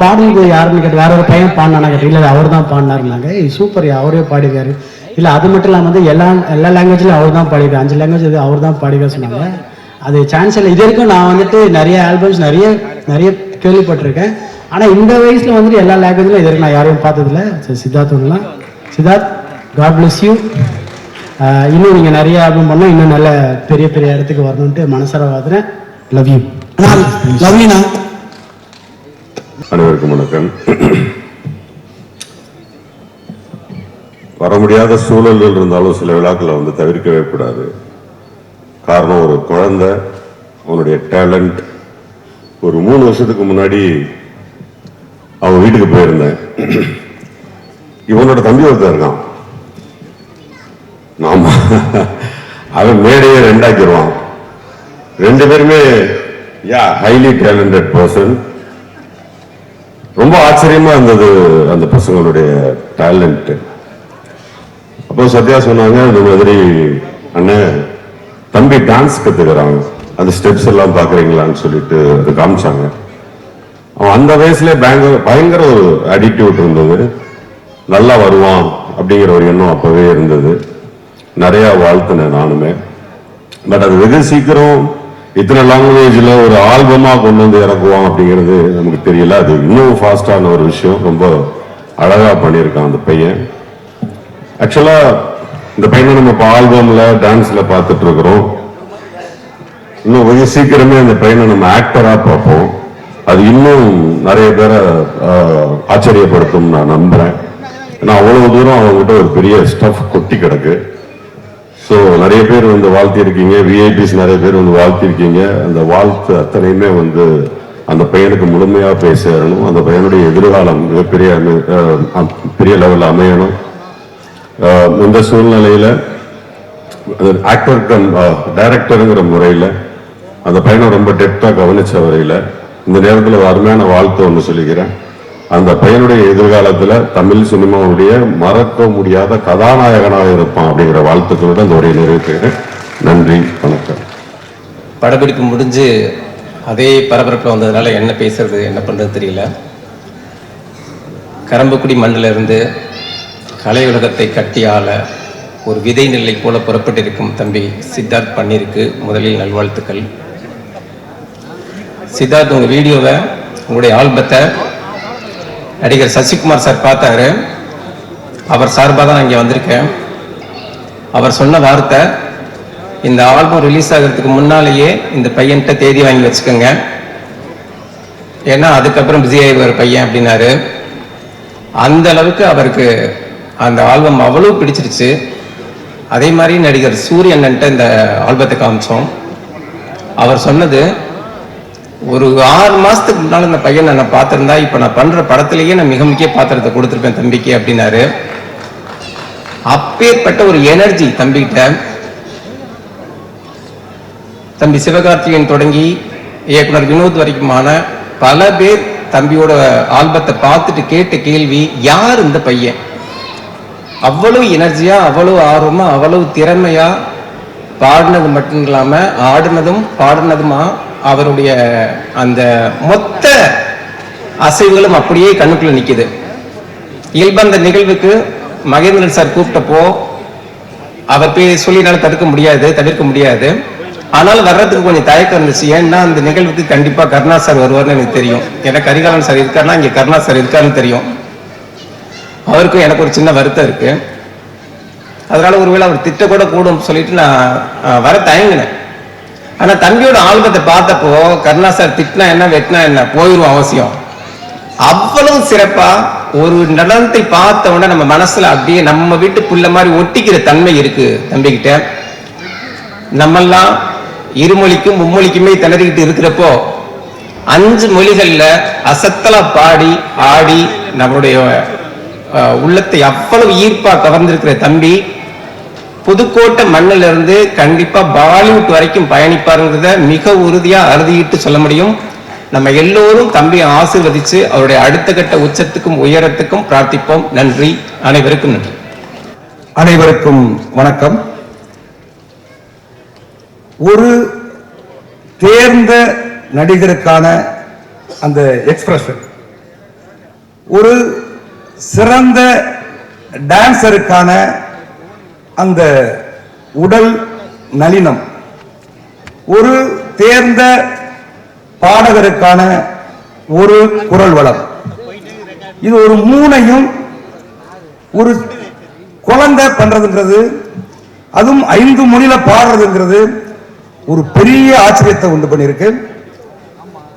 பாடுறது யாருன்னு கேட்டு வேற ஒரு பையன் பாடினானா கேட்டு, இல்லை அவர் தான் பாடினாருனாங்க. சூப்பர், அவரே பாடிக்காரு. இல்லை அது மட்டும் இல்லாமல் எல்லா லாங்குவேஜ்லையும் அவர் தான் பாடிக்காரு. 5 லாங்குவேஜ் அவர் தான் பாடிக்க சொன்னாங்க. அது சான்ஸ் இல்லை. இது வரைக்கும் நான் நிறைய ஆல்பம்ஸ் நிறைய கேள்விப்பட்டிருக்கேன். ஆனால் இந்த வயசுல எல்லா லாங்குவேஜ்லையும் இது வரைக்கும் நான் யாரையும் பார்த்ததில்ல. Siddharth, God bless you. இன்னும் நீங்கள் நிறைய ஆல்பம் பண்ணோம், இன்னும் நல்ல பெரிய பெரிய இடத்துக்கு வரணும்ட்டு மனசார வாழ்த்துறேன். Love you. அனைவருக்கும் வணக்கம். வர முடியாத சூழல்கள் இருந்தாலும் சில விழாக்களை தவிர்க்கவே கூடாது. காரணம், ஒரு குழந்தை அவனுடைய டேலண்ட். ஒரு 3 வருஷத்துக்கு முன்னாடி அவன் வீட்டுக்கு போயிருந்தேன். இவனோட தம்பி ஒருத்தர் இருக்கான். அவன் மேடையை ரெண்டாக்கிடுவான். ரெண்டு பேருமே ஹைலி டேலண்டட் பர்சன். ரொம்ப ஆச்சரியமா இருந்தது அந்த பசங்களுடைய டேலண்ட். அப்போ சத்யா சொன்னாங்க, இந்த மாதிரி அண்ணன் தம்பி டான்ஸ் கத்துக்கிறாங்க, அந்த ஸ்டெப்ஸ் எல்லாம் பாக்குறீங்களான்னு சொல்லிட்டு அது காமிச்சாங்க. அவன் அந்த வயசுல பயங்கர ஒரு ஆட்டிடியூட் இருந்தது. நல்லா வருவான் அப்படிங்கிற ஒரு எண்ணம் அப்பவே இருந்தது. நிறைய வாழ்த்துனேன் நானுமே. பட் அது வெகு சீக்கிரம் இத்தனை லாங்குவேஜ்ல ஒரு ஆல்பமா கொண்டு வந்து இறக்குவான் அப்படிங்கிறது நமக்கு தெரியல. அது இன்னும் ஃபாஸ்டான ஒரு விஷயம். ரொம்ப அழகா பண்ணியிருக்கான் அந்த பையன். ஆக்சுவலா இந்த பையனை நம்ம இப்போ ஆல்பம்ல டான்ஸ்ல பார்த்துட்டு இருக்கிறோம். இன்னும் வெகு சீக்கிரமே அந்த பையனை நம்ம ஆக்டரா பார்ப்போம். அது இன்னும் நிறைய பேரை ஆச்சரியப்படுத்தும் நான் நம்புறேன். ஏன்னா அவ்வளவு தூரம் அவங்ககிட்ட ஒரு பெரிய ஸ்டஃப் கொட்டி கிடக்கு. ஸோ நிறைய பேர் வந்து வாழ்த்திருக்கீங்க, விஐபிஸ் நிறைய பேர் வந்து வாழ்த்திருக்கீங்க. அந்த வாழ்த்து அத்தனையுமே வந்து அந்த பையனுக்கு முழுமையா போய் சேரணும். அந்த பையனுடைய எதிர்காலம் மிகப்பெரிய பெரிய லெவலில் அமையணும். இந்த சூழ்நிலையில ஆக்டர் டைரக்டருங்கிற முறையில் அந்த பையனை ரொம்ப டெப்தா கவனிச்ச வரையில இந்த நேரத்தில் ஒரு அருமையான வாழ்த்து ஒன்று சொல்லிக்கிறேன். அந்த பையனுடைய எதிர்காலத்துல தமிழ் சினிமாவுடைய மறக்க முடியாத கதாநாயகனாக இருப்பான் அப்படிங்கிற வாழ்த்துக்களோட அந்த உரையை நிறைவேற்றுகிறேன். நன்றி, வணக்கம். படப்பிடிப்பு முடிஞ்சு அதே பரபரப்பில் வந்ததுனால என்ன பேசுறது என்ன பண்றது தெரியல. கரம்பக்குடி மண்ணில் இருந்து கலை உலகத்தை கட்டியாள ஒரு விதை நெல்லை போல புறப்பட்டிருக்கும் தம்பி சித்தார்த் பண்ணிருக்கு முதலில் நல்வாழ்த்துக்கள். சித்தார்த், உங்க வீடியோவை, உங்களுடைய ஆல்பத்தை நடிகர் சசிகுமார் சார் பார்த்தாரு. அவர் சார்பாக தான் இங்கே வந்திருக்கேன். அவர் சொன்ன வார்த்தை, இந்த ஆல்பம் ரிலீஸ் ஆகிறதுக்கு முன்னாலேயே இந்த பையன்கிட்ட தேதி வாங்கி வச்சுக்கோங்க, ஏன்னா அதுக்கப்புறம் பிஸி ஆகிடுவார் பையன் அப்படின்னாரு. அந்த அளவுக்கு அவருக்கு அந்த ஆல்பம் அவ்வளோ பிடிச்சிருச்சு. அதே மாதிரி நடிகர் சூரியன்ட்ட இந்த ஆல்பத்தை காமிச்சோம். அவர் சொன்னது, ஒரு 6 மாசத்துக்கு முன்னால இந்த பையன் நான் பார்த்திருந்தா இப்ப நான் பண்ற படத்திலேயே நான் மிக முக்கிய பாத்திரத்தை கொடுத்திருப்பேன் தம்பிக்கு அப்படின்னாரு. அப்பேற்பட்ட ஒரு எனர்ஜி தம்பிகிட்ட. தம்பி சிவகார்த்திகேயன் தொடங்கி இயக்குனர் வினோத் வரைக்குமான பல பேர் தம்பியோட ஆல்பத்தை பார்த்துட்டு கேட்ட கேள்வி, யார் இந்த பையன்? அவ்வளவு எனர்ஜியா, அவ்வளவு ஆர்வமா, அவ்வளவு திறமையா பாடினது மட்டும் இல்லாம ஆடினதும் பாடினதுமா அவருடைய அந்த மொத்த அசைவுகளும் அப்படியே கண்ணுக்குள்ள நிக்குது. இயல்பா அந்த நிகழ்வுக்கு மகேந்திரன் சார் கூப்பிட்டப்போ அவர் போய் சொல்லினாலும் தவிர்க்க முடியாது. ஆனால் வர்றதுக்கு கொஞ்சம் தயக்கம் இருந்துச்சு. ஏன்னா அந்த நிகழ்வுக்கு கண்டிப்பா கருணா சார் வருவார்னு எனக்கு தெரியும். ஏன்னா கரிகாலன் சார் இருக்காருன்னா இங்க கருணா சார் இருக்காருன்னு தெரியும். அவருக்கும் எனக்கு ஒரு சின்ன வருத்தம் இருக்கு. அதனால ஒருவேளை அவர் திட்ட கூட கூடும் சொல்லிட்டு நான் வர தயங்கினேன். ஆனா தம்பியோட ஆல்பத்தை பார்த்தப்போ கருணா சார் திட்டினா என்ன வெட்டினா என்ன போயிடும் அவசியம். அவ்வளவு சிறப்பா ஒரு நடனத்தை பார்த்த உடனே நம்ம மனசுல அப்படியே நம்ம வீட்டு புள்ள மாதிரி ஒட்டிக்கிற தன்மை இருக்கு தம்பிக்கிட்ட. நம்மெல்லாம் இருமொழிக்கும் மும்மொழிக்குமே திணறிக்கிட்டு இருக்கிறப்போ 5 மொழிகள்ல அசத்தலா பாடி ஆடி நம்மளுடைய உள்ளத்தை அவ்வளவு ஈர்ப்பா கவர்ந்திருக்கிற தம்பி புதுக்கோட்டை மண்ணில இருந்து கண்டிப்பா பாலிவுட் வரைக்கும் பயணிப்பாருங்கிறத மிக உறுதியா அறுதியிட்டு சொல்ல முடியும். நம்ம எல்லோரும் தம்பியை ஆசீர்வதிச்சு அவருடைய அடுத்த கட்ட உச்சத்துக்கும் உயரத்துக்கும் பிரார்த்திப்போம். நன்றி, அனைவருக்கும் நன்றி. அனைவருக்கும் வணக்கம். ஒரு தேர்ந்த நடிகருக்கான அந்த எக்ஸ்பிரஷன், ஒரு சிறந்த டான்சருக்கான அந்த உடல் நளினம், ஒரு தேர்ந்த பாடகருக்கான ஒரு குரல் வளம், இது ஒரு மூணையும் ஒரு குழந்தை பண்றதுங்கிறது, அதுவும் 5 மொழியில பாடுறதுங்கிறது ஒரு பெரிய ஆச்சரியத்தை உண்டு பண்ணிருக்கு.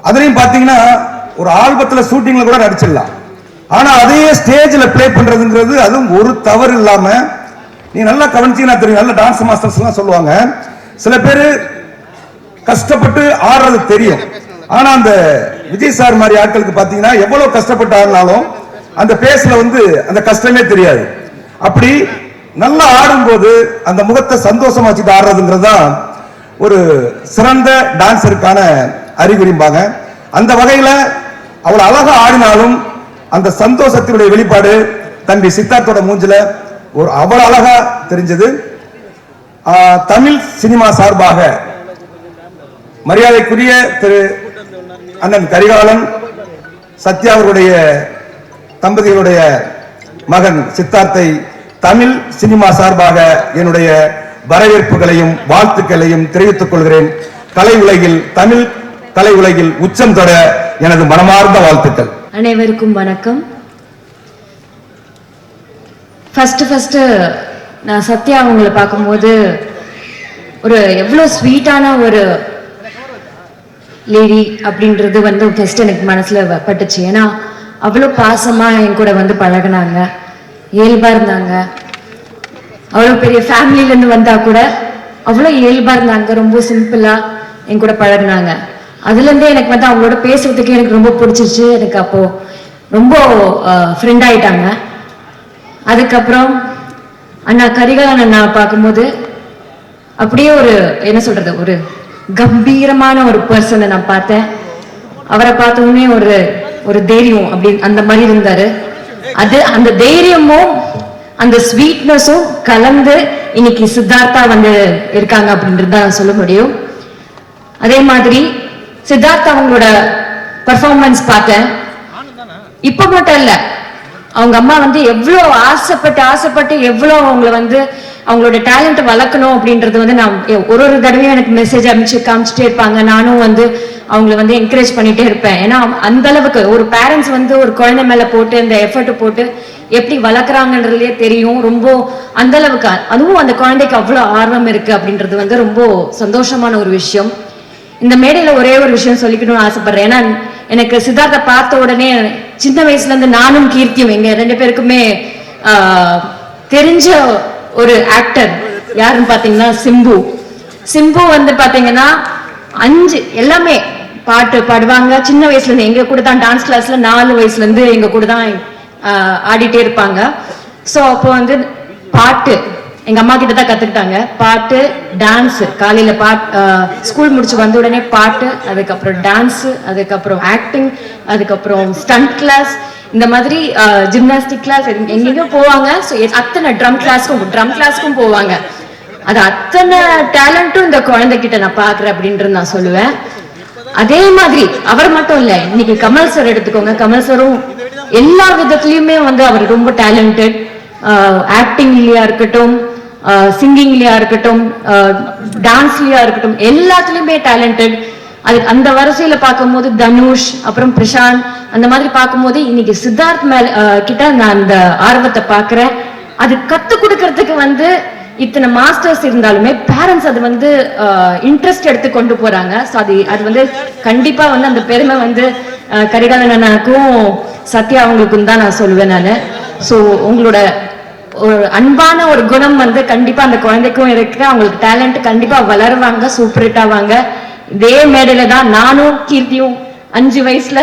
அதுலயும் பாத்தீங்கன்னா ஒரு ஆல்பத்துல ஷூட்டிங்ல கூட நடிச்சிடலாம். ஆனா அதையே ஸ்டேஜ்ல பிளே பண்றதுங்கிறது, அதுவும் ஒரு தவறு இல்லாம, நீ நல்லா கவனிச்சீங்கன்னா தெரியும். நல்ல டான்ஸ் மாஸ்டர்ஸ் எல்லாம் சொல்லுவாங்க, சில பேரு கஷ்டப்பட்டு ஆடுறது தெரியும். ஆனா அந்த விஜய் சார் மாதிரி ஆட்களுக்கு பாத்தீங்கன்னா எவ்வளவு கஷ்டப்பட்டு ஆடினாலும் அந்த பேஸ்ல அந்த கஷ்டமே தெரியாது. அப்படி நல்லா ஆடும்போது அந்த முகத்தை சந்தோஷமா வச்சுட்டு ஆடுறதுங்கிறது தான் ஒரு சிறந்த டான்ஸருக்கான அறிகுறிம்பாங்க. அந்த வகையில அவள் அழகா ஆடினாலும் அந்த சந்தோஷத்தினுடைய வெளிப்பாடு தம்பி சித்தார்த்தோட மூஞ்சில ஒரு அவ்வளவு அழகா தெரிஞ்சது. தமிழ் சினிமா சார்பாக மரியாதைக்குரிய திரு அண்ணன் கரிகாலன் சத்யா அவருடைய தம்பதிகளுடைய மகன் சித்தார்த்தை தமிழ் சினிமா சார்பாக என்னுடைய வரவேற்புகளையும் வாழ்த்துக்களையும் தெரிவித்துக் கொள்கிறேன். கலை உலகில் தமிழ் கலை உலகில் உச்சம் தொட எனது மனமார்ந்த வாழ்த்துக்கள். அனைவருக்கும் வணக்கம். ஃபர்ஸ்ட் நான் சத்யா அவங்களை பார்க்கும்போது ஒரு எவ்வளோ ஸ்வீட்டான ஒரு லேடி அப்படின்றது வந்து ஃபர்ஸ்ட் எனக்கு மனசுல பட்டுச்சு. ஏன்னா அவ்வளோ பாசமா என் கூட வந்து பழகினாங்க, இயல்பா இருந்தாங்க. அவ்வளோ பெரிய ஃபேமிலியிலேருந்து வந்தா கூட அவ்வளோ இயல்பா இருந்தாங்க, ரொம்ப சிம்பிளா என் கூட பழகினாங்க. அதுலேருந்தே எனக்கு வந்து அவங்களோட பேசுறதுக்கு எனக்கு ரொம்ப பிடிச்சிருச்சு. எனக்கு அப்போ ரொம்ப ஃப்ரெண்ட் ஆயிட்டாங்க. அதுக்கப்புறம் அண்ணா கரிகாலன் அண்ணா பார்க்கும்போது அப்படியே ஒரு என்ன சொல்றது, ஒரு கம்பீரமான ஒரு பர்சனை நான் பார்த்தேன். அவரை பார்த்தோன்னே ஒரு தைரியம் அப்படி அந்த மாதிரி இருந்தாரு. அது அந்த தைரியமும் அந்த ஸ்வீட்னஸும் கலந்து இன்னைக்கு சித்தார்த்தா வந்து இருக்காங்க அப்படின்றது தான் சொல்ல முடியும். அதே மாதிரி சித்தார்த்தா அவங்களோட பர்ஃபார்மன்ஸ் பார்த்தேன். இப்ப மட்டும் இல்ல, அவங்க அம்மா வந்து எவ்வளோ ஆசைப்பட்டு எவ்வளோ அவங்கள வந்து அவங்களோட டேலண்ட் வளர்க்கணும் அப்படின்றது வந்து நான் ஒரு தடவையும் எனக்கு மெசேஜ் அனுப்பிச்சு காமிச்சிட்டே இருப்பாங்க. நானும் வந்து அவங்கள வந்து என்கரேஜ் பண்ணிட்டே இருப்பேன். ஏன்னா அந்த அளவுக்கு ஒரு பேரண்ட்ஸ் வந்து ஒரு குழந்தை மேல போட்டு அந்த எஃபர்ட் போட்டு எப்படி வளர்க்குறாங்கன்றதுலயே தெரியும். ரொம்ப அந்த அளவுக்கு அதுவும் அந்த குழந்தைக்கு அவ்வளோ ஆர்வம் இருக்கு அப்படின்றது வந்து ரொம்ப சந்தோஷமான ஒரு விஷயம். இந்த மேடையில ஒரே ஒரு விஷயம் சொல்லிக்கணும்னு ஆசைப்படுறேன். ஏன்னா எனக்கு சித்தார்த்தை பார்த்த உடனே சின்ன வயசுல இருந்து நானும் கீர்த்தியும் எங்க 2 பேருக்குமே தெரிஞ்ச ஒரு ஆக்டர் யாருன்னு பாத்தீங்கன்னா சிம்பு வந்து பாத்தீங்கன்னா 5 எல்லாமே பாட்டு பாடுவாங்க. சின்ன வயசுல இருந்து எங்க கூட தான் டான்ஸ் கிளாஸ்ல 4 வயசுல இருந்து எங்க கூட தான் ஆடிட்டே இருப்பாங்க. ஸோ அப்போ வந்து பாட்டு எங்க அம்மா கிட்ட தான் கத்துக்கிட்டாங்க. பாட்டு, டான்ஸ், காலையில ஸ்கூல் முடிச்சு வந்த உடனே பாட்டு, அதுக்கப்புறம் டான்ஸ், அதுக்கப்புறம் ஆக்டிங், அதுக்கப்புறம் ஸ்டண்ட் கிளாஸ், இந்த மாதிரி ஜிம்னாஸ்டிக் கிளாஸ் எங்கெங்க போவாங்க. ஸோ அத்தனை ட்ரம் கிளாஸ்க்கும் போவாங்க. அது அத்தனை டேலண்ட்டும் இந்த குழந்தைகிட்ட நான் பாக்குறேன் அப்படின்றது நான் சொல்லுவேன். அதே மாதிரி அவர் மட்டும் இல்ல, இன்னைக்கு கமல் சார் எடுத்துக்கோங்க. கமல் சாரும் எல்லா விதத்திலயுமே வந்து அவர் ரொம்ப டேலண்டட். ஆக்டிங்லயா இருக்கட்டும், சிங்கிங்லயா இருக்கட்டும், டான்ஸ்லயா இருக்கட்டும், எல்லாத்துலயுமே டேலண்டட். அந்த வரிசையில பார்க்கும்போது தனுஷ், அப்புறம் பிரசாந்த், அந்த மாதிரி பார்க்கும்போது இன்னைக்கு சித்தார்த் மேல கிட்ட நான் அந்த ஆர்வத்தை பாக்குறேன். அது கத்து கொடுக்கறதுக்கு வந்து இத்தனை மாஸ்டர்ஸ் இருந்தாலுமே பேரண்ட்ஸ் அது வந்து இன்ட்ரெஸ்ட் எடுத்து கொண்டு போறாங்க. ஸோ அது வந்து கண்டிப்பா வந்து அந்த பெருமை வந்து கரிகாலன் அண்ணாக்கும் சத்யா அவங்களுக்கும் தான் நான் சொல்லுவேன் நான். ஸோ உங்களோட ஒரு அன்பான ஒரு குணம் வந்து கண்டிப்பா அந்த குழந்தைக்கும் இருக்கு. அவங்களுக்கு டேலண்ட் கண்டிப்பா வளருவாங்க, சூப்பர் ஹிட் ஆவாங்க. இதே மேடையில தான் நானும் கீர்த்தியும் 5 வயசுல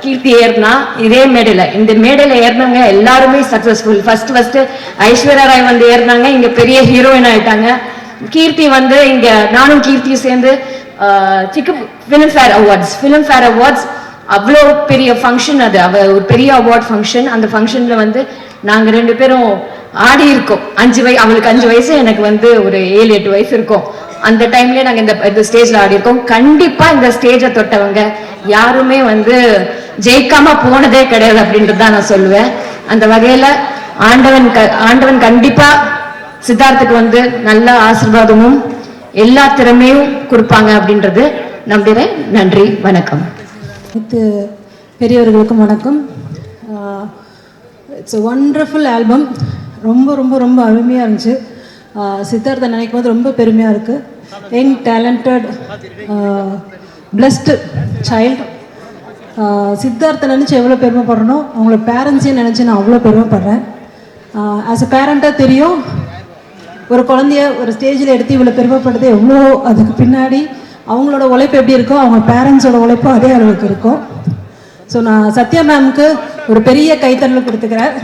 கீர்த்தி ஏறினா இதே மேடையில, இந்த மேடையில ஏறினவங்க எல்லாருமே சக்சஸ்ஃபுல். ஃபர்ஸ்ட் ஐஸ்வர்யா ராய் வந்து ஏறினாங்க, இங்க பெரிய ஹீரோயின் ஆயிட்டாங்க. கீர்த்தி வந்து இங்க நானும் கீர்த்தியும் சேர்ந்து ஃபிலிம்ஃபேர் அவார்ட்ஸ் அவ்வளோ பெரிய ஃபங்க்ஷன், அது ஒரு பெரிய அவார்ட் ஃபங்க்ஷன். அந்த ஃபங்க்ஷன்ல வந்து நாங்க 2 பேரும் ஆடி இருக்கோம். 5 வயசு அவளுக்கு 5 வயசு, எனக்கு வந்து ஒரு 7-8 வயசு இருக்கும். அந்த டைம்லயே நாங்க இந்த ஸ்டேஜ்ல ஆடி இருக்கோம். கண்டிப்பா இந்த ஸ்டேஜை தொட்டவங்க யாருமே வந்து ஜெயிக்காம போனதே கிடையாது அப்படின்றது தான் நான் சொல்லுவேன். அந்த வகையில ஆண்டவன் கண்டிப்பா சித்தார்த்துக்கு வந்து நல்ல ஆசீர்வாதமும் எல்லா திறமையும் கொடுப்பாங்க அப்படின்றது நம்புகிறேன். நன்றி, வணக்கம். பெரியவர்களுக்கும் வணக்கம். It's wonderful album. ரொம்ப ரொம்ப ரொம்ப அருமையாக இருந்துச்சு. சித்தார்த்தை நினைக்கும் போது ரொம்ப பெருமையாக இருக்குது. Young talented blessed child. சித்தார்த்தை நினச்சி எவ்வளோ பெருமைப்படுறனோ அவங்களோட பேரண்ட்ஸையும் நினச்சி நான் அவ்வளோ பெருமைப்படுறேன். ஆஸ் அ பேரண்ட்டாக தெரியும், ஒரு குழந்தைய ஒரு ஸ்டேஜில் எடுத்து இவ்வளோ பெருமைப்படுறது எவ்வளோ, அதுக்கு பின்னாடி அவங்களோட உழைப்பு எப்படி இருக்கோ அவங்க பேரண்ட்ஸோட உழைப்பும் அதே அளவுக்கு இருக்கும். ஸோ நான் சத்யா மேம்க்கு ஒரு பெரிய கைத்தறல் கொடுத்துக்கிறேன்.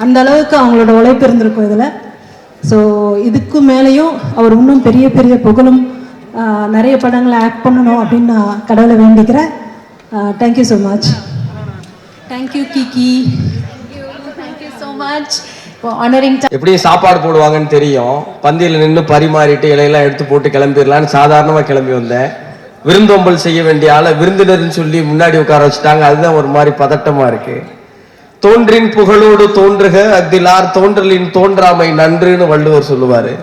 அந்த அளவுக்கு அவங்களோட உழைப்பு இருந்திருக்கும் இதில். ஸோ இதுக்கு மேலேயும் அவர் இன்னும் பெரிய பெரிய புகழும் நிறைய படங்களை ஆக்ட் பண்ணணும் அப்படின்னு நான் கடவுளை வேண்டிக்கிறேன். Thank you so much. Thank you Kiki. Thank you so much for honouring. எப்படி சாப்பாடு போடுவாங்கன்னு தெரியும். பந்தியில் நின்று பரிமாறிட்டு இலையெல்லாம் எடுத்து போட்டு கிளம்பிடலான்னு சாதாரணமாக கிளம்பி வந்தேன். விருந்தோம்பல் செய்ய வேண்டிய ஆளை விருந்தினர்னு சொல்லி முன்னாடி உட்கார வச்சுட்டாங்க. அதுதான் ஒரு மாதிரி பதட்டமா இருக்கு. தோன்றின் புகழோடு தோன்றுக அக்திலார் தோன்றலின் தோன்றாமை நன்றுன்னு வள்ளுவர் சொல்லுவாரு.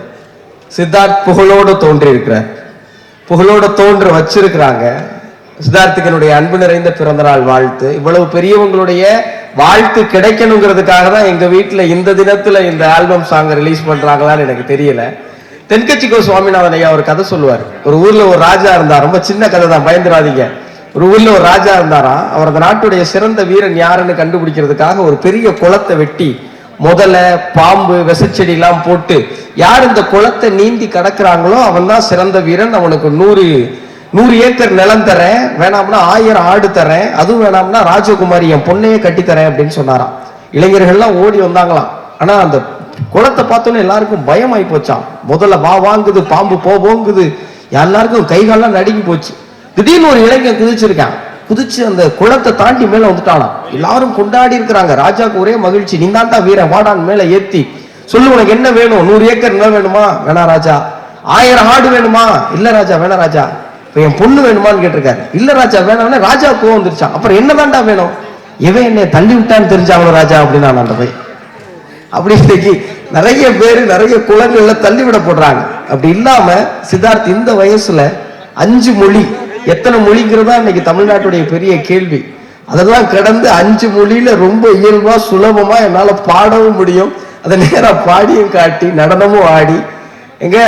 சித்தார்த் புகழோடு தோன்றி இருக்கிறார், புகழோட தோன்ற வச்சிருக்கிறாங்க. சித்தார்த்துக்கு என்னுடைய அன்பு நிறைந்த பிறந்த நாள் வாழ்த்து. இவ்வளவு பெரியவங்களுடைய வாழ்த்து கிடைக்கணுங்கிறதுக்காக தான் எங்க வீட்டுல இந்த தினத்துல இந்த ஆல்பம் சாங் ரிலீஸ் பண்றாங்களான்னு எனக்கு தெரியல. தென்கட்சிக்கோ சுவாமிநாதன் ஐயா ஒரு கதை சொல்லுவார். ஒரு ஊர்ல ஒரு ராஜா இருந்தார். ரொம்ப சின்ன கதை தான், பயந்துராதீங்க. ஒரு ஊர்ல ஒரு ராஜா இருந்தாராம். அவர் அந்த நாட்டுடைய சிறந்த வீரன் யாருன்னு கண்டுபிடிக்கிறதுக்காக ஒரு பெரிய குளத்தை வெட்டி முதல்ல பாம்பு விசைச்செடி எல்லாம் போட்டு யார் இந்த குளத்தை நீந்தி கடக்குறாங்களோ அவன் தான் சிறந்த வீரன், அவனுக்கு 100 ஏக்கர் நிலம் தரேன், வேணாம்னா 1000 ஆடு தரேன், அதுவும் வேணாம்னா ராஜகுமாரி என் பொண்ணையே கட்டி தரேன் அப்படின்னு சொன்னாராம். இளைஞர்கள்லாம் ஓடி வந்தாங்களாம். ஆனா அந்த குளத்தை பார்த்தோன்னே எல்லாருக்கும் பயம் ஆகி போச்சான். முதல்ல வாங்குது, பாம்பு போங்குது, எல்லாருக்கும் கைகாலெல்லாம் நடுங்கி போச்சு. திடீர்னு ஒரு இளைஞன் குதிச்சிருக்கான். குதிச்சு அந்த குளத்தை தாண்டி மேல வந்துட்டானா. எல்லாரும் கொண்டாடி இருக்கிறாங்க. ராஜாவுக்கு ஒரே மகிழ்ச்சி. நீ தான்டா வீரன், வாடான் மேல ஏத்தி சொல்லு, உனக்கு என்ன வேணும்? 100 ஏக்கர் நிலம் வேணுமா? வேணா ராஜா. 1000 ஆடு வேணுமா? இல்ல ராஜா வேணா ராஜா. இப்ப என் பொண்ணு வேணுமான்னு கேட்டிருக்காரு. இல்ல ராஜா வேணாம்னா ராஜா கோவம் வந்துருச்சான். அப்புறம் என்னதான்டா வேணும்? எவன் என்னை தள்ளி விட்டான்னு தெரிஞ்சாங்களோ ராஜா அப்படின்னா அந்த போய் அப்படி இன்னைக்கு நிறைய பேர் நிறைய குளங்கள்ல தள்ளி விட போடுறாங்க. அப்படி இல்லாம சித்தார்த் இந்த வயசுல 5 மொழி, எத்தனை மொழிங்கிறதா இன்னைக்கு தமிழ்நாட்டுடைய பெரிய கேள்வி. அதெல்லாம் கடந்து 5 மொழியில ரொம்ப இயல்பா சுலபமா என்னால பாடவும் முடியும். அதை நேரா பாடியும் காட்டி நடனமும் ஆடி. எங்க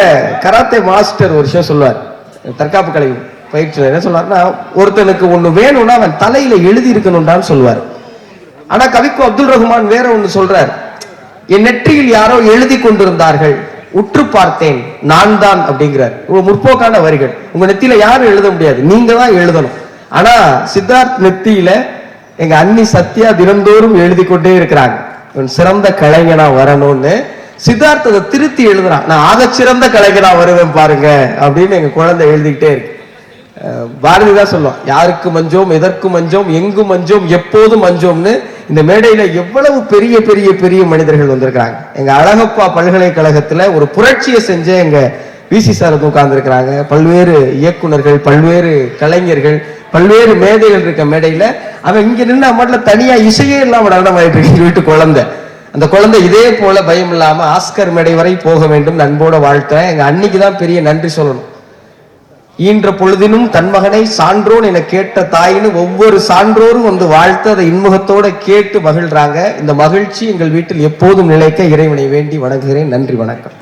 கராத்தே மாஸ்டர் ஒரு விஷயம் சொல்லுவார், தற்காப்பு கலை பயிற்சியில் என்ன சொல்லுவாருன்னா, ஒருத்தனுக்கு ஒண்ணு வேணும்னா அவன் தலையில எழுதி இருக்கணும்டான்னு சொல்லுவார். ஆனா கவிக்கு அப்துல் ரஹ்மான் வேற ஒண்ணு சொல்றார். என் நெற்றியில் யாரோ எழுதி கொண்டிருந்தார்கள், உற்று பார்த்தேன் நான் தான் அப்படிங்கிறார். முற்போக்கான வரிகள். உங்க நெத்தியில யாரும் எழுத முடியாது, நீங்க தான் எழுதணும். ஆனா சித்தார்த் நெத்தியில எங்க அண்ணி சத்யா தினந்தோறும் எழுதி கொண்டே இருக்கிறாங்க, சிறந்த கலைஞனா வரணும்னு. சித்தார்த் அதை திருத்தி எழுதுறான், நான் ஆகச்சிறந்த கலைஞனா வருவேன் பாருங்க அப்படின்னு எங்க குழந்தை எழுதிக்கிட்டே இருக்கு. பாரதி தான் சொல்லுவான், யாருக்கு மஞ்சோம் எதற்கு மஞ்சோம் எங்கும் மஞ்சோம் எப்போதும் மஞ்சோம்னு. இந்த மேடையில எவ்வளவு பெரிய பெரிய பெரிய மனிதர்கள் வந்திருக்காங்க. எங்க அழகப்பா பல்கலைக்கழகத்துல ஒரு புரட்சியை செஞ்ச எங்க விசி சார் உட்கார்ந்து இருக்கிறாங்க. பல்வேறு இயக்குனர்கள், பல்வேறு கலைஞர்கள், பல்வேறு மேதைகள் இருக்க மேடையில அவன் இங்க நின்று அம்மாட்டில் தனியா இசையே இல்லாம நடனம் ஆயிட்டு இருக்கு வீட்டு குழந்தை. அந்த குழந்தை இதே போல பயம் இல்லாம ஆஸ்கர் மேடை வரை போக வேண்டும் அன்போட வாழ்த்துறேன். எங்க அன்னைக்கு தான் பெரிய நன்றி சொல்லணும். ஈன்ற பொழுதினும் தன் மகனை சான்றோன் என கேட்ட தாயின்னு ஒவ்வொரு சான்றோரும் வந்து வாழ்த்து அதை இன்முகத்தோட கேட்டு மகிழ்றாங்க. இந்த மகிழ்ச்சி எங்கள் வீட்டில் எப்போதும் நிலைக்க இறைவனை வேண்டி வணங்குகிறேன். நன்றி, வணக்கம்.